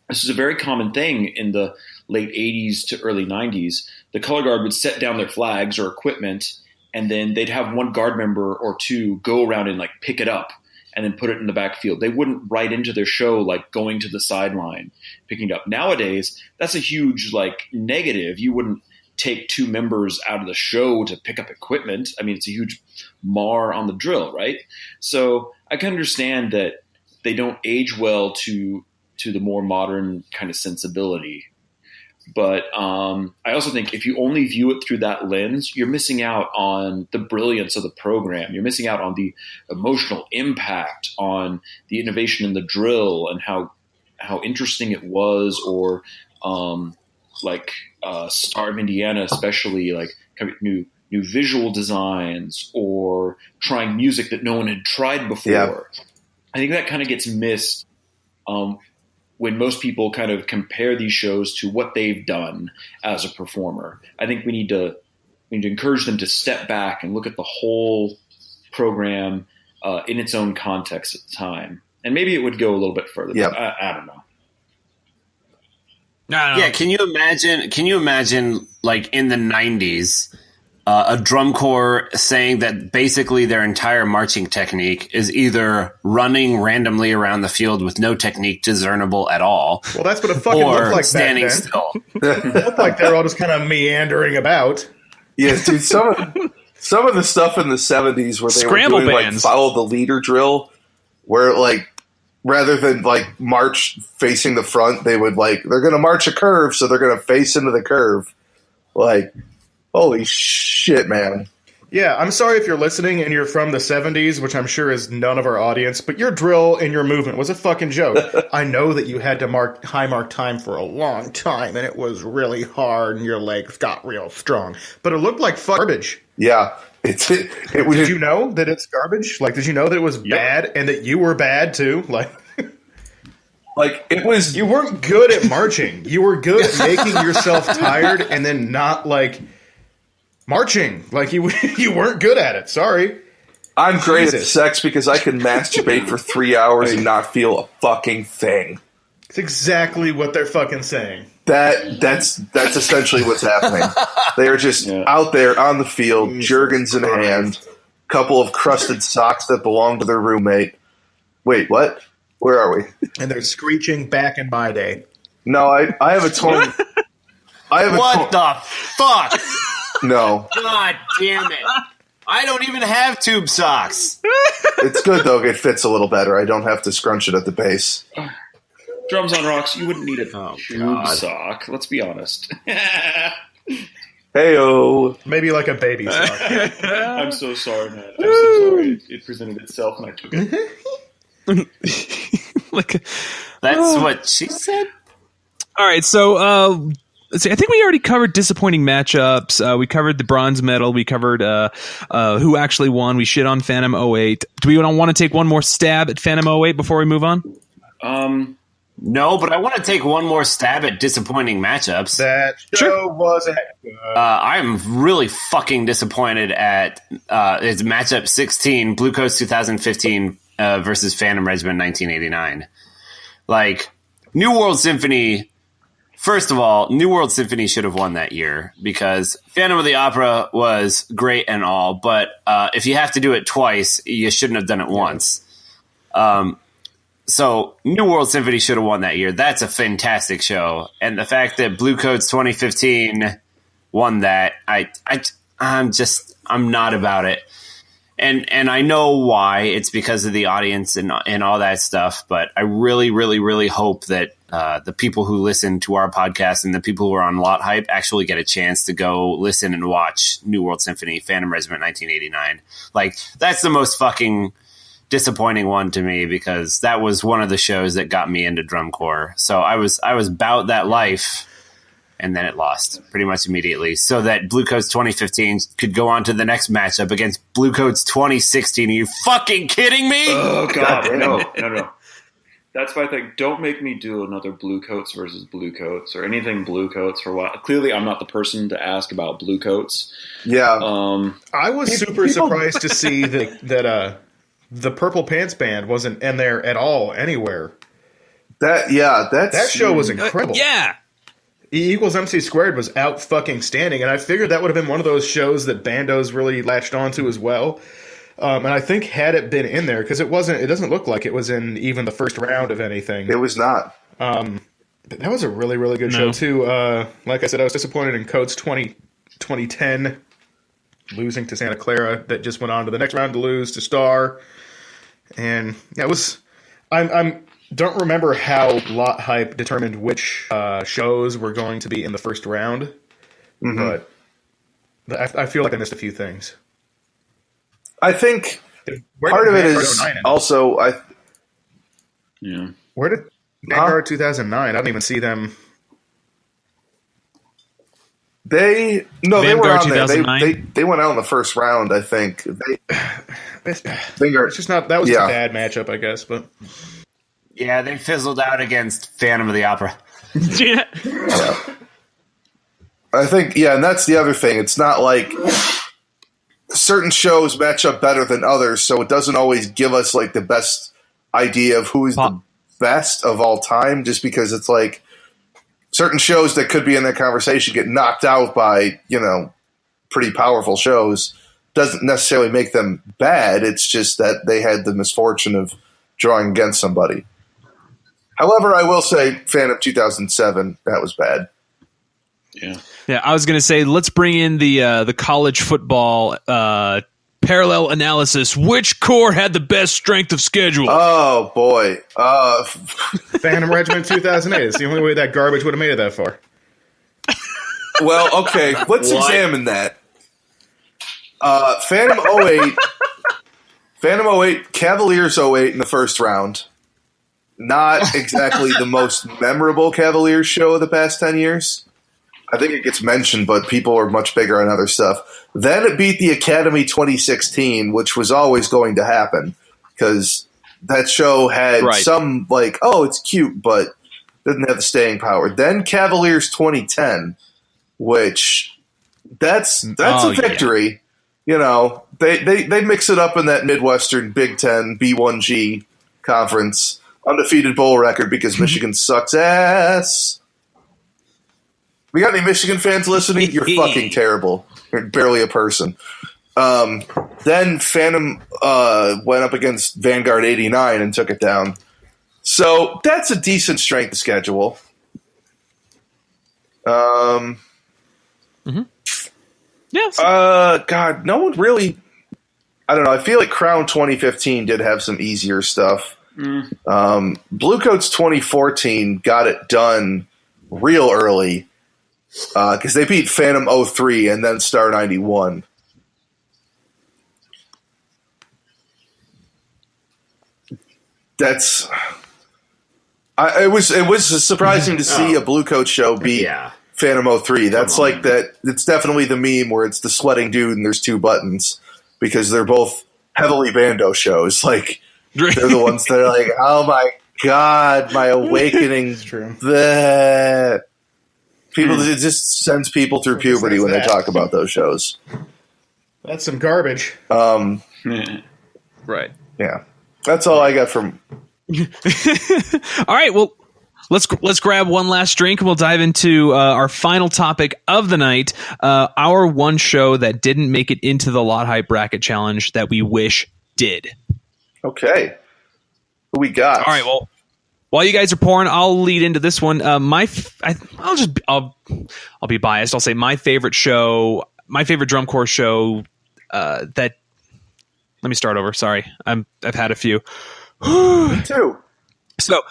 this is a very common thing in the late 80s to early 90s. The color guard would set down their flags or equipment, and then they'd have one guard member or two go around and like pick it up and then put it in the backfield. They wouldn't write into their show like going to the sideline, picking it up. Nowadays, that's a huge like negative. You wouldn't take two members out of the show to pick up equipment. I mean, it's a huge mar on the drill, right? So I can understand that they don't age well to the more modern kind of sensibility. But I also think if you only view it through that lens, you're missing out on the brilliance of the program. You're missing out on the emotional impact, on the innovation in the drill and how interesting it was, or Star of Indiana, especially like kind of new visual designs or trying music that no one had tried before. Yeah. I think that kind of gets missed when most people kind of compare these shows to what they've done as a performer. I think we need to encourage them to step back and look at the whole program in its own context at the time. And maybe it would go a little bit further. Yep. I don't know. No. Yeah, can you imagine like in the 90s a drum corps saying that basically their entire marching technique is either running randomly around the field with no technique discernible at all. Well, that's what it fucking looked like standing back then. still. It looked like they're all just kind of meandering about. Yeah, dude, some of the stuff in the 70s where they Scramble were doing bands. like follow the leader drill, where like rather than like march facing the front, they would like they're going to march a curve, so they're going to face into the curve. Like, holy shit, man. Yeah, I'm sorry if you're listening and you're from the 70s, which I'm sure is none of our audience, but your drill and your movement was a fucking joke. I know that you had to high mark time for a long time, and it was really hard, and your legs got real strong. But it looked like garbage. Yeah. It was. Did you know that it's garbage? Like, did you know that it was bad and that you were bad too? Like, it was. You weren't good at marching. You were good at making yourself tired and then not, like, marching. Like, you weren't good at it. Sorry. I'm great at Jesus. sex because I can masturbate for 3 hours and not feel a fucking thing. It's exactly what they're fucking saying. That's essentially what's happening. They are just out there on the field, jergens in hand, couple of crusted socks that belong to their roommate. Wait, what? Where are we? And they're screeching back in my day. No, I have a tone. What the fuck? No. God damn it. I don't even have tube socks. It's good, though. It fits a little better. I don't have to scrunch it at the base. Drums on Rocks, you wouldn't need a tube sock. Let's be honest. Hey-o. Maybe like a baby sock. I'm so sorry, man. I'm so sorry. It presented itself and I took it. That's what she said? All right, so let's see. I think we already covered disappointing matchups. We covered the bronze medal. We covered who actually won. We shit on Phantom 08. Do we want to take one more stab at Phantom 08 before we move on? No, but I want to take one more stab at disappointing matchups. That show wasn't good. I'm really fucking disappointed at it's matchup 16, Blue Coast 2015 versus Phantom Regiment 1989. Like, New World Symphony. First of all, New World Symphony should have won that year because Phantom of the Opera was great and all, but if you have to do it twice, you shouldn't have done it once. So New World Symphony should have won that year. That's a fantastic show, and the fact that Blue Coats 2015 won that, I'm not about it. And I know why. It's because of the audience and all that stuff. But I really, really, really hope that the people who listen to our podcast and the people who are on Lot Hype actually get a chance to go listen and watch New World Symphony, Phantom Regiment 1989. Like, that's the most fucking disappointing one to me because that was one of the shows that got me into drum corps. So I was about that life. And then it lost pretty much immediately, so that Blue Coats 2015 could go on to the next matchup against Blue Coats 2016. Are you fucking kidding me? Oh, God. No. That's why I think don't make me do another Blue Coats versus Blue Coats or anything Blue Coats for a while. Clearly, I'm not the person to ask about Blue Coats. Yeah. I was super surprised to see that the Purple Pants Band wasn't in there at all anywhere. That show was incredible. Yeah. E = MC squared was out fucking standing, and I figured that would have been one of those shows that bandos really latched onto as well. And I think had it been in there, because it doesn't look like it was in even the first round of anything. It was not. But that was a really, really good show too. Like I said, I was disappointed in Coats 2010 losing to Santa Clara. That just went on to the next round to lose to Star, and that was. I'm don't remember how Lot Hype determined which shows were going to be in the first round, but I feel like I missed a few things. I think part of it is also Where did Vanguard 2009? I don't even see them. They were on there. 2009? They went out in the first round. I think. Vanguard. It's just not. That was a bad matchup, I guess, but. Yeah, they fizzled out against Phantom of the Opera. Yeah. I think, and that's the other thing. It's not like certain shows match up better than others, so it doesn't always give us like the best idea of who is the best of all time, just because it's like certain shows that could be in that conversation get knocked out by, pretty powerful shows doesn't necessarily make them bad. It's just that they had the misfortune of drawing against somebody. However, I will say Phantom 2007, that was bad. Yeah. Yeah, I was going to say, let's bring in the college football parallel analysis. Which corps had the best strength of schedule? Oh, boy. Phantom Regiment 2008 is the only way that garbage would have made it that far. Well, okay, let's examine that. Phantom 08, Cavaliers 08 in the first round. Not exactly the most memorable Cavaliers show of the past 10 years. I think it gets mentioned, but people are much bigger on other stuff. Then it beat the Academy 2016, which was always going to happen because that show had some like, oh, it's cute, but didn't have the staying power. Then Cavaliers 2010, which that's a victory. Yeah. You know, they mix it up in that Midwestern Big Ten B1G conference. Undefeated bowl record because Michigan sucks ass. We got any Michigan fans listening? You're fucking terrible. You're barely a person. Then Phantom went up against Vanguard 89 and took it down. So that's a decent strength schedule. Yes. God, no one really. I don't know. I feel like Crown 2015 did have some easier stuff. Bluecoats 2014 got it done real early because they beat Phantom 03 and then Star 91. That's. It was surprising to see a Bluecoat show beat Phantom 03. That's like that. It's definitely the meme where it's the sweating dude and there's two buttons because they're both heavily bando shows. Like they're the ones that are like, oh my god, my awakening. True. People, it just sends people through puberty when they talk about those shows. That's some garbage. Right. Yeah, that's all I got from. All right, well, let's grab one last drink and we'll dive into our final topic of the night, our one show that didn't make it into the Lot Hype Bracket Challenge that we wish did. Okay. Who we got? All right, well, while you guys are pouring, I'll lead into this one. I'll be biased. I'll say my favorite show, my favorite drum corps show let me start over. Sorry. I've had a few. Me too. So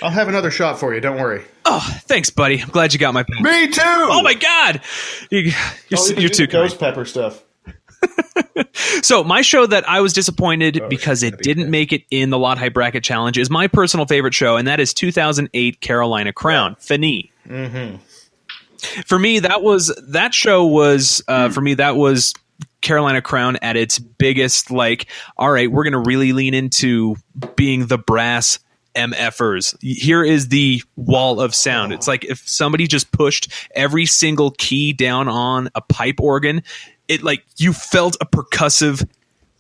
I'll have another shot for you. Don't worry. Oh, thanks, buddy. I'm glad you got my pen. Me too. Oh my god, you're too ghost pepper stuff. So my show that I was disappointed because it didn't make it in the Lot Hype Bracket Challenge is my personal favorite show, and that is 2008 Carolina Crown. Fini. Mm-hmm. For me, that was Carolina Crown at its biggest. Like, all right, we're going to really lean into being the brass MFers. Here is the wall of sound. It's like if somebody just pushed every single key down on a pipe organ, it like you felt a percussive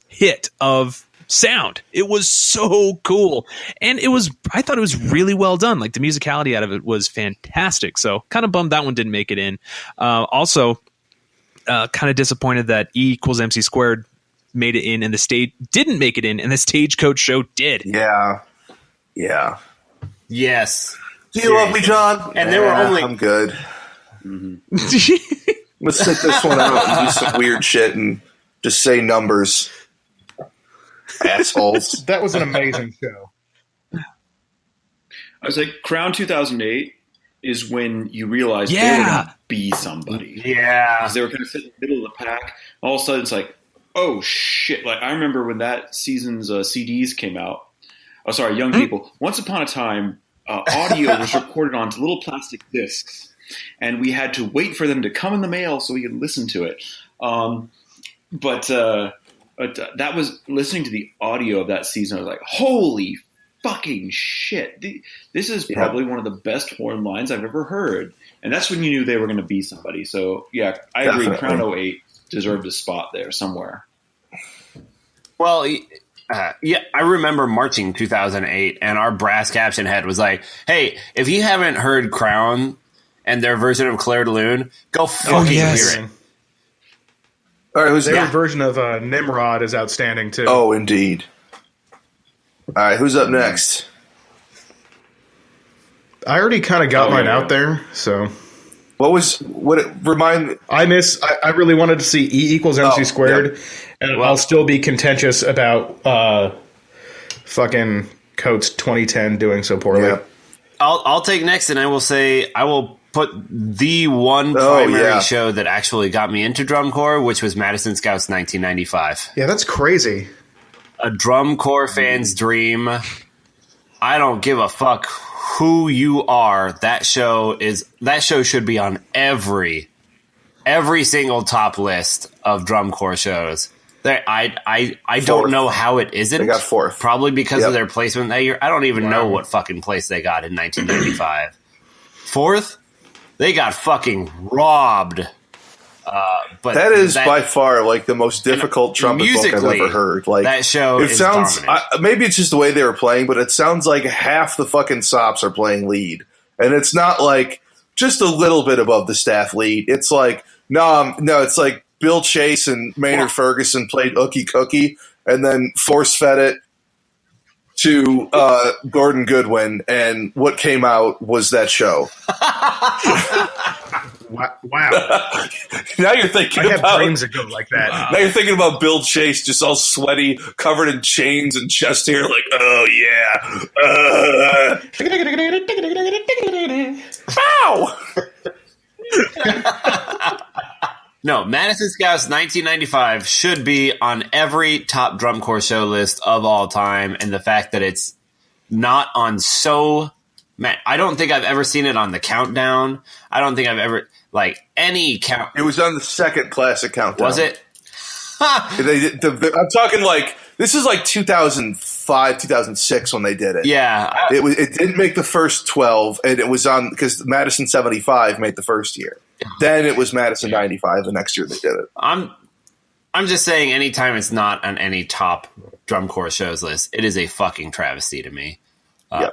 hit of sound. It was so cool. And I thought it was really well done. Like the musicality out of it was fantastic. So kind of bummed that one didn't make it in. Also, kind of disappointed that E = MC squared made it in and the stage didn't make it in and the Stagecoach show did. Yeah. Yes. Do you love me, John? And there were only. I'm good. Mm-hmm. Let's sit this one out and do some weird shit and just say numbers. Assholes. That was an amazing show. I was like, Crown 2008 is when you realize they were going to be somebody. Yeah. Because they were kind of sitting in the middle of the pack. All of a sudden, it's like, oh, shit. Like, I remember when that season's CDs came out. Oh, sorry, young people. Once upon a time, audio was recorded onto little plastic discs. And we had to wait for them to come in the mail so we could listen to it. But that was listening to the audio of that season. I was like, holy fucking shit. This is probably one of the best horn lines I've ever heard. And that's when you knew they were going to be somebody. So, yeah, I agree. Crown 08 deserved a spot there somewhere. Well, yeah, I remember marching 2008, and our brass caption head was like, hey, if you haven't heard Crown and their version of Claire de Lune, go fucking hear it. All right, who's Their next? version of Nimrod is outstanding too. Oh, indeed. All right, who's up next? I already kind of got mine out there, so Remind me? I really wanted to see E equals MC squared, and I'll still be contentious about fucking Coates 2010 doing so poorly. Yeah. I'll take next, and I will say I will put the one primary show that actually got me into drum corps, which was Madison Scouts 1995. Yeah, that's crazy. A drum corps fan's dream. I don't give a fuck who you are. That show should be on every single top list of drum corps shows. I don't know how it isn't. They got fourth. Probably because of their placement that year. I don't even know what fucking place they got in 1995. Fourth? They got fucking robbed. But that is by far like the most difficult trumpet book I've ever heard. Like that show, it sounds. Maybe it's just the way they were playing, but it sounds like half the fucking sops are playing lead, and it's not like just a little bit above the staff lead. It's like no, it's like Bill Chase and Maynard Ferguson played Ookie Cookie, and then force fed it to Gordon Goodwin, and what came out was that show. Wow. Now you're thinking I have about dreams that go like that. Now you're thinking about Bill Chase, just all sweaty, covered in chains and chest hair, like, oh yeah, Ow! No, Madison Scouts 1995 should be on every top drum corps show list of all time, and the fact that it's not on I don't think I've ever seen it on the countdown. I don't think I've ever any count. It was on the second classic countdown. Was it? I'm talking like this is like 2005, 2006 when they did it. Yeah, it didn't make the first 12, and it was on because Madison 75 made the first year. Then it was Madison 95 the next year they did it. I'm just saying, anytime it's not on any top drum corps shows list, it is a fucking travesty to me.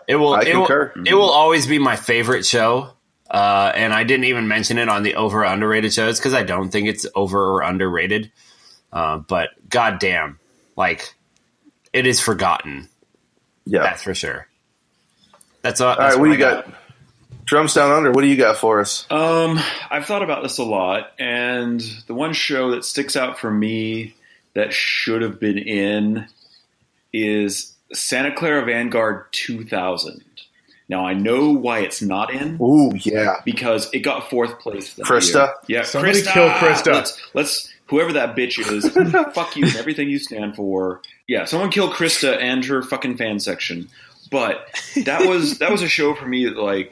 It will always be my favorite show, and I didn't even mention it on the over or underrated shows because I don't think it's over or underrated. But goddamn, it is forgotten. Yeah, that's for sure. That's all. All right, what do you got? Drums Down Under, what do you got for us? I've thought about this a lot, and the one show that sticks out for me that should have been in is Santa Clara Vanguard 2000. Now, I know why it's not in. Ooh, yeah. Because it got fourth place that Krista? year. Yeah, Somebody Krista! kill Krista. Let's whoever that bitch is, fuck you and everything you stand for. Yeah, someone kill Krista and her fucking fan section. But that was a show for me that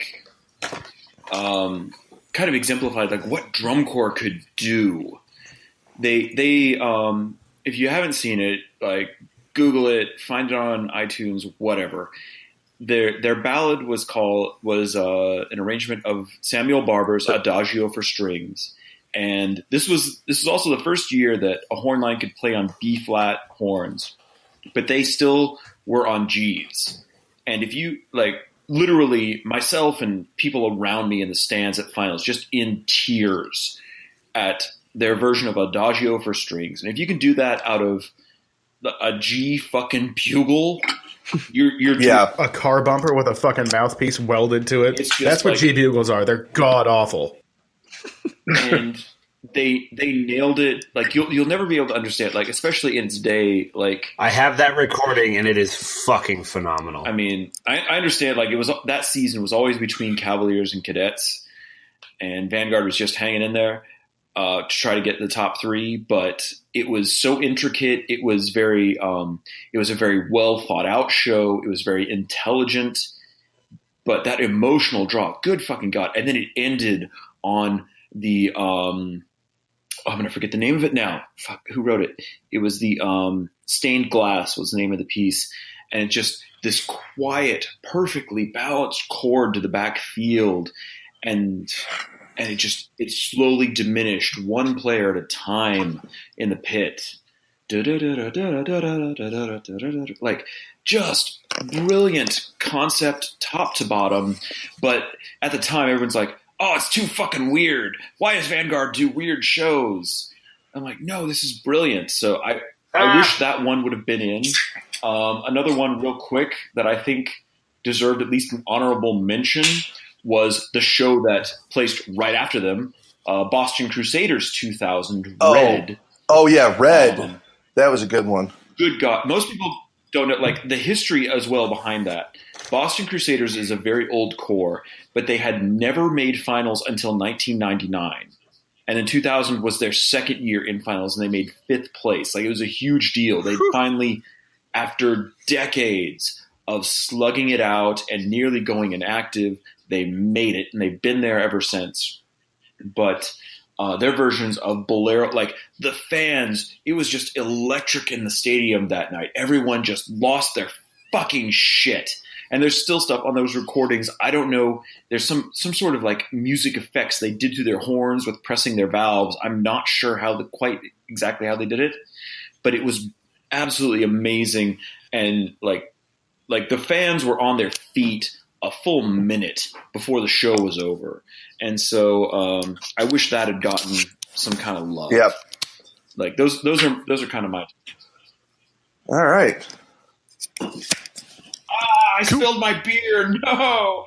kind of exemplified what drum corps could do. They if you haven't seen it, Google it, find it on iTunes, whatever. Their ballad was an arrangement of Samuel Barber's Adagio for Strings, and this was also the first year that a horn line could play on B flat horns, but they still were on G's. And if you literally myself and people around me in the stands at finals just in tears at their version of Adagio for Strings, and if you can do that out of a G fucking bugle. You're a car bumper with a fucking mouthpiece welded to it. That's what G bugles are. They're god awful. And they nailed it. You'll never be able to understand. Especially in its day. I have that recording and it is fucking phenomenal. I mean, I understand. It was that season was always between Cavaliers and Cadets, and Vanguard was just hanging in there to try to get the top three, but it was so intricate. It was it was a very well thought out show. It was very intelligent, but that emotional draw, good fucking God. And then it ended on the, I'm going to forget the name of it now. Fuck, who wrote it? It was the Stained Glass was the name of the piece. And it just this quiet, perfectly balanced chord to the back field. And it slowly diminished one player at a time in the pit. Just brilliant concept top to bottom. But at the time, everyone's like, oh, it's too fucking weird. Why does Vanguard do weird shows? I'm like, no, this is brilliant. So I wish that one would have been in. Another one real quick that I think deserved at least an honorable mention was the show that placed right after them, Boston Crusaders 2000, Red. Oh, yeah, Red. That was a good one. Good God. Most people don't know, like, the history as well behind that. Boston Crusaders is a very old core, but they had never made finals until 1999. And in 2000 was their second year in finals, and they made 5th place. Like, it was a huge deal. They finally, after decades of slugging it out and nearly going inactive, they made it, and they've been there ever since. But their versions of Bolero, like the fans, it was just electric in the stadium that night. Everyone just lost their fucking shit. And there's still stuff on those recordings. I don't know. There's some sort of like music effects they did to their horns with pressing their valves. I'm not sure quite exactly how they did it, but it was absolutely amazing. And like the fans were on their feet a full minute before the show was over. And so I wish that had gotten some kind of love. Yep. Like those are kind of my. All right. I spilled my beer. No.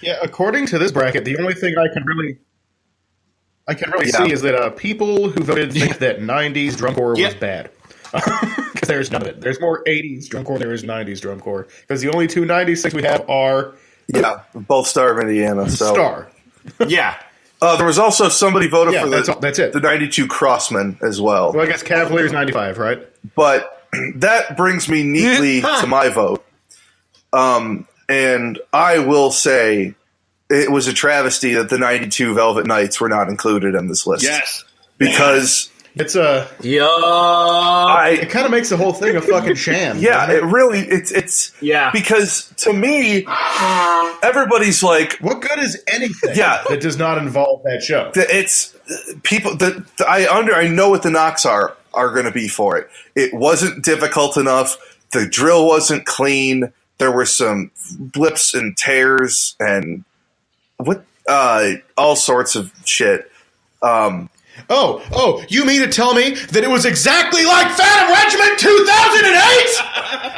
Yeah, according to this bracket, the only thing I can really see is that people who voted think that 90s drumcore was bad. Because there's none of it. There's more 80s drumcore than there is 90s drumcore. Because the only two 90s things we have are both Star of Indiana. So. Star. Yeah. There was also somebody voted for that's it. The 92 Crossman as well. Well, I guess Cavaliers 95, right? But that brings me neatly to my vote. And I will say it was a travesty that the 92 Velvet Knights were not included in this list. Yes. Because it's it kind of makes the whole thing a fucking sham. Yeah, it really it's because to me everybody's like, what good is anything that does not involve that show? It's people that I know what the knocks are going to be for it. It wasn't difficult enough. The drill wasn't clean. There were some blips and tears and all sorts of shit. Oh, you mean to tell me that it was exactly like Phantom Regiment 2008?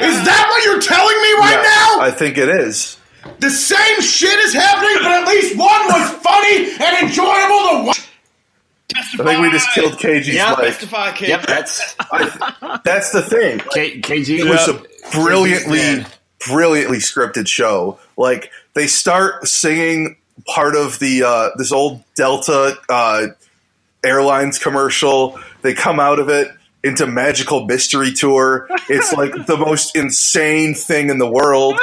Is that what you're telling me right now? I think it is. The same shit is happening, but at least one was funny and enjoyable to watch. I think we just killed KG's mic. Testify, KG. Yep, that's the thing. KG. It was a brilliantly scripted show. Like, they start singing part of the this old Delta Airlines commercial. They come out of it into Magical Mystery Tour. It's like the most insane thing in the world.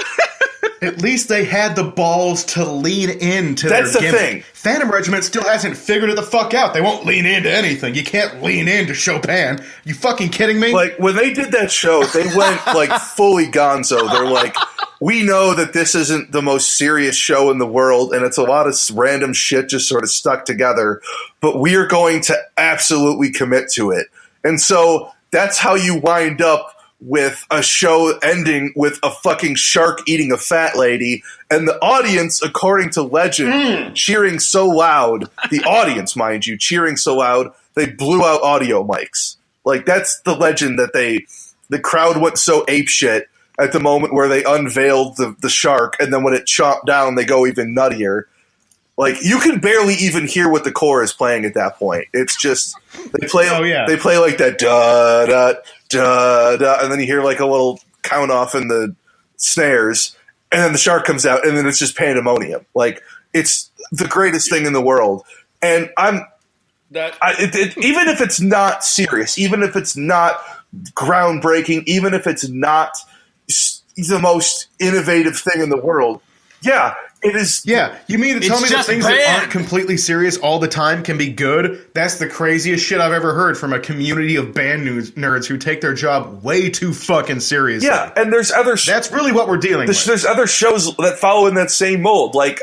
At least they had the balls to lean into That's their the gimmick. thing. Phantom Regiment still hasn't figured it the fuck out. They won't lean into anything. You can't lean into Chopin. You fucking kidding me? Like, when they did that show, they went like fully gonzo. They're like, we know that this isn't the most serious show in the world, and it's a lot of random shit just sort of stuck together, but we are going to absolutely commit to it. And so that's how you wind up with a show ending with a fucking shark eating a fat lady, and the audience, according to legend, cheering so loud, the audience, mind you, cheering so loud, they blew out audio mics. Like, that's the legend that the crowd went so apeshit at the moment where they unveiled the shark, and then when it chopped down, they go even nuttier. Like, you can barely even hear what the core is playing at that point. It's just they play like that da da da da, and then you hear like a little count off in the snares, and then the shark comes out, and then it's just pandemonium. Like, it's the greatest thing in the world. And even if it's not serious, even if it's not groundbreaking, even if it's not the most innovative thing in the world, it is. Yeah, you mean to tell me that things that aren't completely serious all the time can be good? That's the craziest shit I've ever heard from a community of band nerds who take their job way too fucking seriously. Yeah, and there's other. That's really what we're dealing with. There's other shows that follow in that same mold, like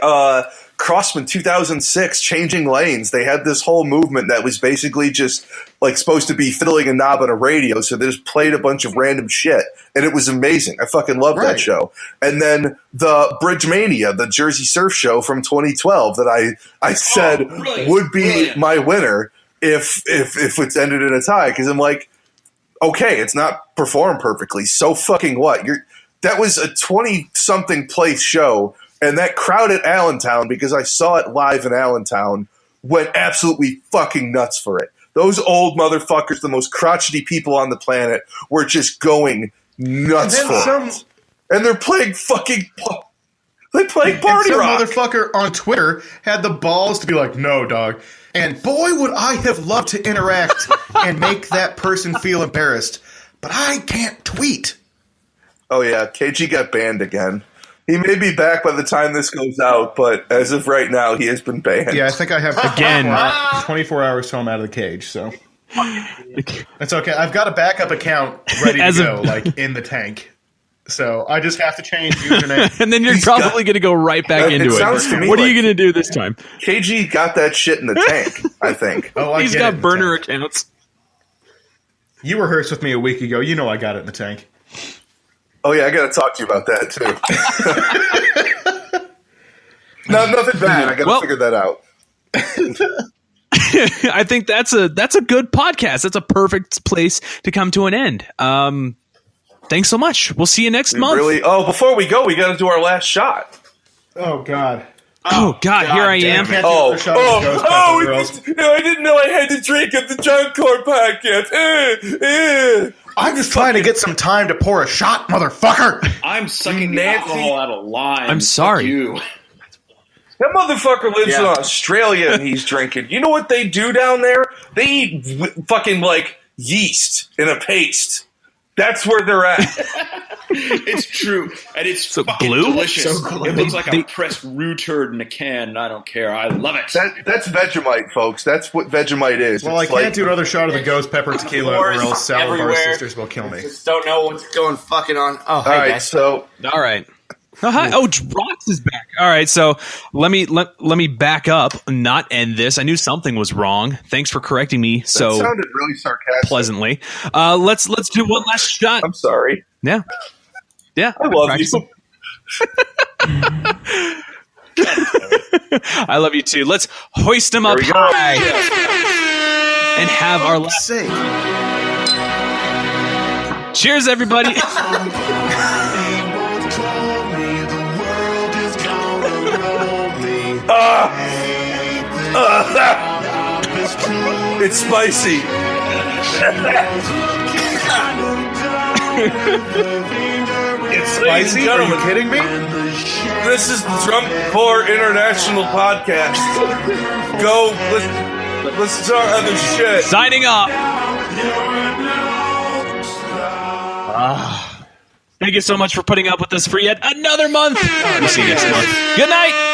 Crossman 2006, Changing Lanes. They had this whole movement that was basically just like supposed to be fiddling a knob on a radio. So they just played a bunch of random shit. And it was amazing. I fucking loved that show. And then the Bridge Mania, the Jersey Surf show from 2012 that I said would be my winner if it's ended in a tie. Because I'm like, okay, it's not performed perfectly. So fucking what? That was a 20-something place show. And that crowd at Allentown, because I saw it live in Allentown, went absolutely fucking nuts for it. Those old motherfuckers, the most crotchety people on the planet, were just going nuts for it. And they're playing fucking party rock. Some motherfucker on Twitter had the balls to be like, no, dog. And boy, would I have loved to interact and make that person feel embarrassed. But I can't tweet. Oh, yeah. KG got banned again. He may be back by the time this goes out, but as of right now, he has been banned. Yeah, I think I have 24 hours till I'm out of the cage, so that's okay. I've got a backup account ready to go, like in the tank. So I just have to change username. And then you're probably going to go right back into it. What are you going to do this time? KG got that shit in the tank, I think. He's got burner accounts. You rehearsed with me a week ago. You know I got it in the tank. Oh, yeah, I got to talk to you about that, too. No, nothing bad. I got to figure that out. I think that's a good podcast. That's a perfect place to come to an end. Thanks so much. We'll see you next month. Really? Oh, before we go, we got to do our last shot. Oh, God. Oh, God, here I am. I didn't know I had to drink at the John Core podcast. I'm just trying to get some time to pour a shot, motherfucker. I'm sucking the alcohol out of lime. I'm sorry. Fuck you. That motherfucker lives in Australia and he's drinking. You know what they do down there? They eat fucking like yeast in a paste. That's where they're at. It's true. And it's so fucking glue? delicious. So it looks like a pressed roux turd in a can, and I don't care. I love it. That's Vegemite, folks. That's what Vegemite is. Well, it's I can't do another shot of the ghost pepper tequila or else Salad Bar Sisters will kill me. Just don't know what's going fucking on. Oh, all right, guys. So all right. Hi. Oh, Rox is back. All right, so let me back up, not end this. I knew something was wrong. Thanks for correcting me. That sounded really sarcastic. Pleasantly. Let's do one last shot. I'm sorry. Yeah. I love you. I love you too. Let's hoist them up high and have our last. Cheers, everybody. It's spicy. It's spicy? Are you kidding me? This is the Drunk Core International Podcast. Go listen to our other shit. Signing off. Thank you so much for putting up with us for yet another month. We'll see you next month. Good night.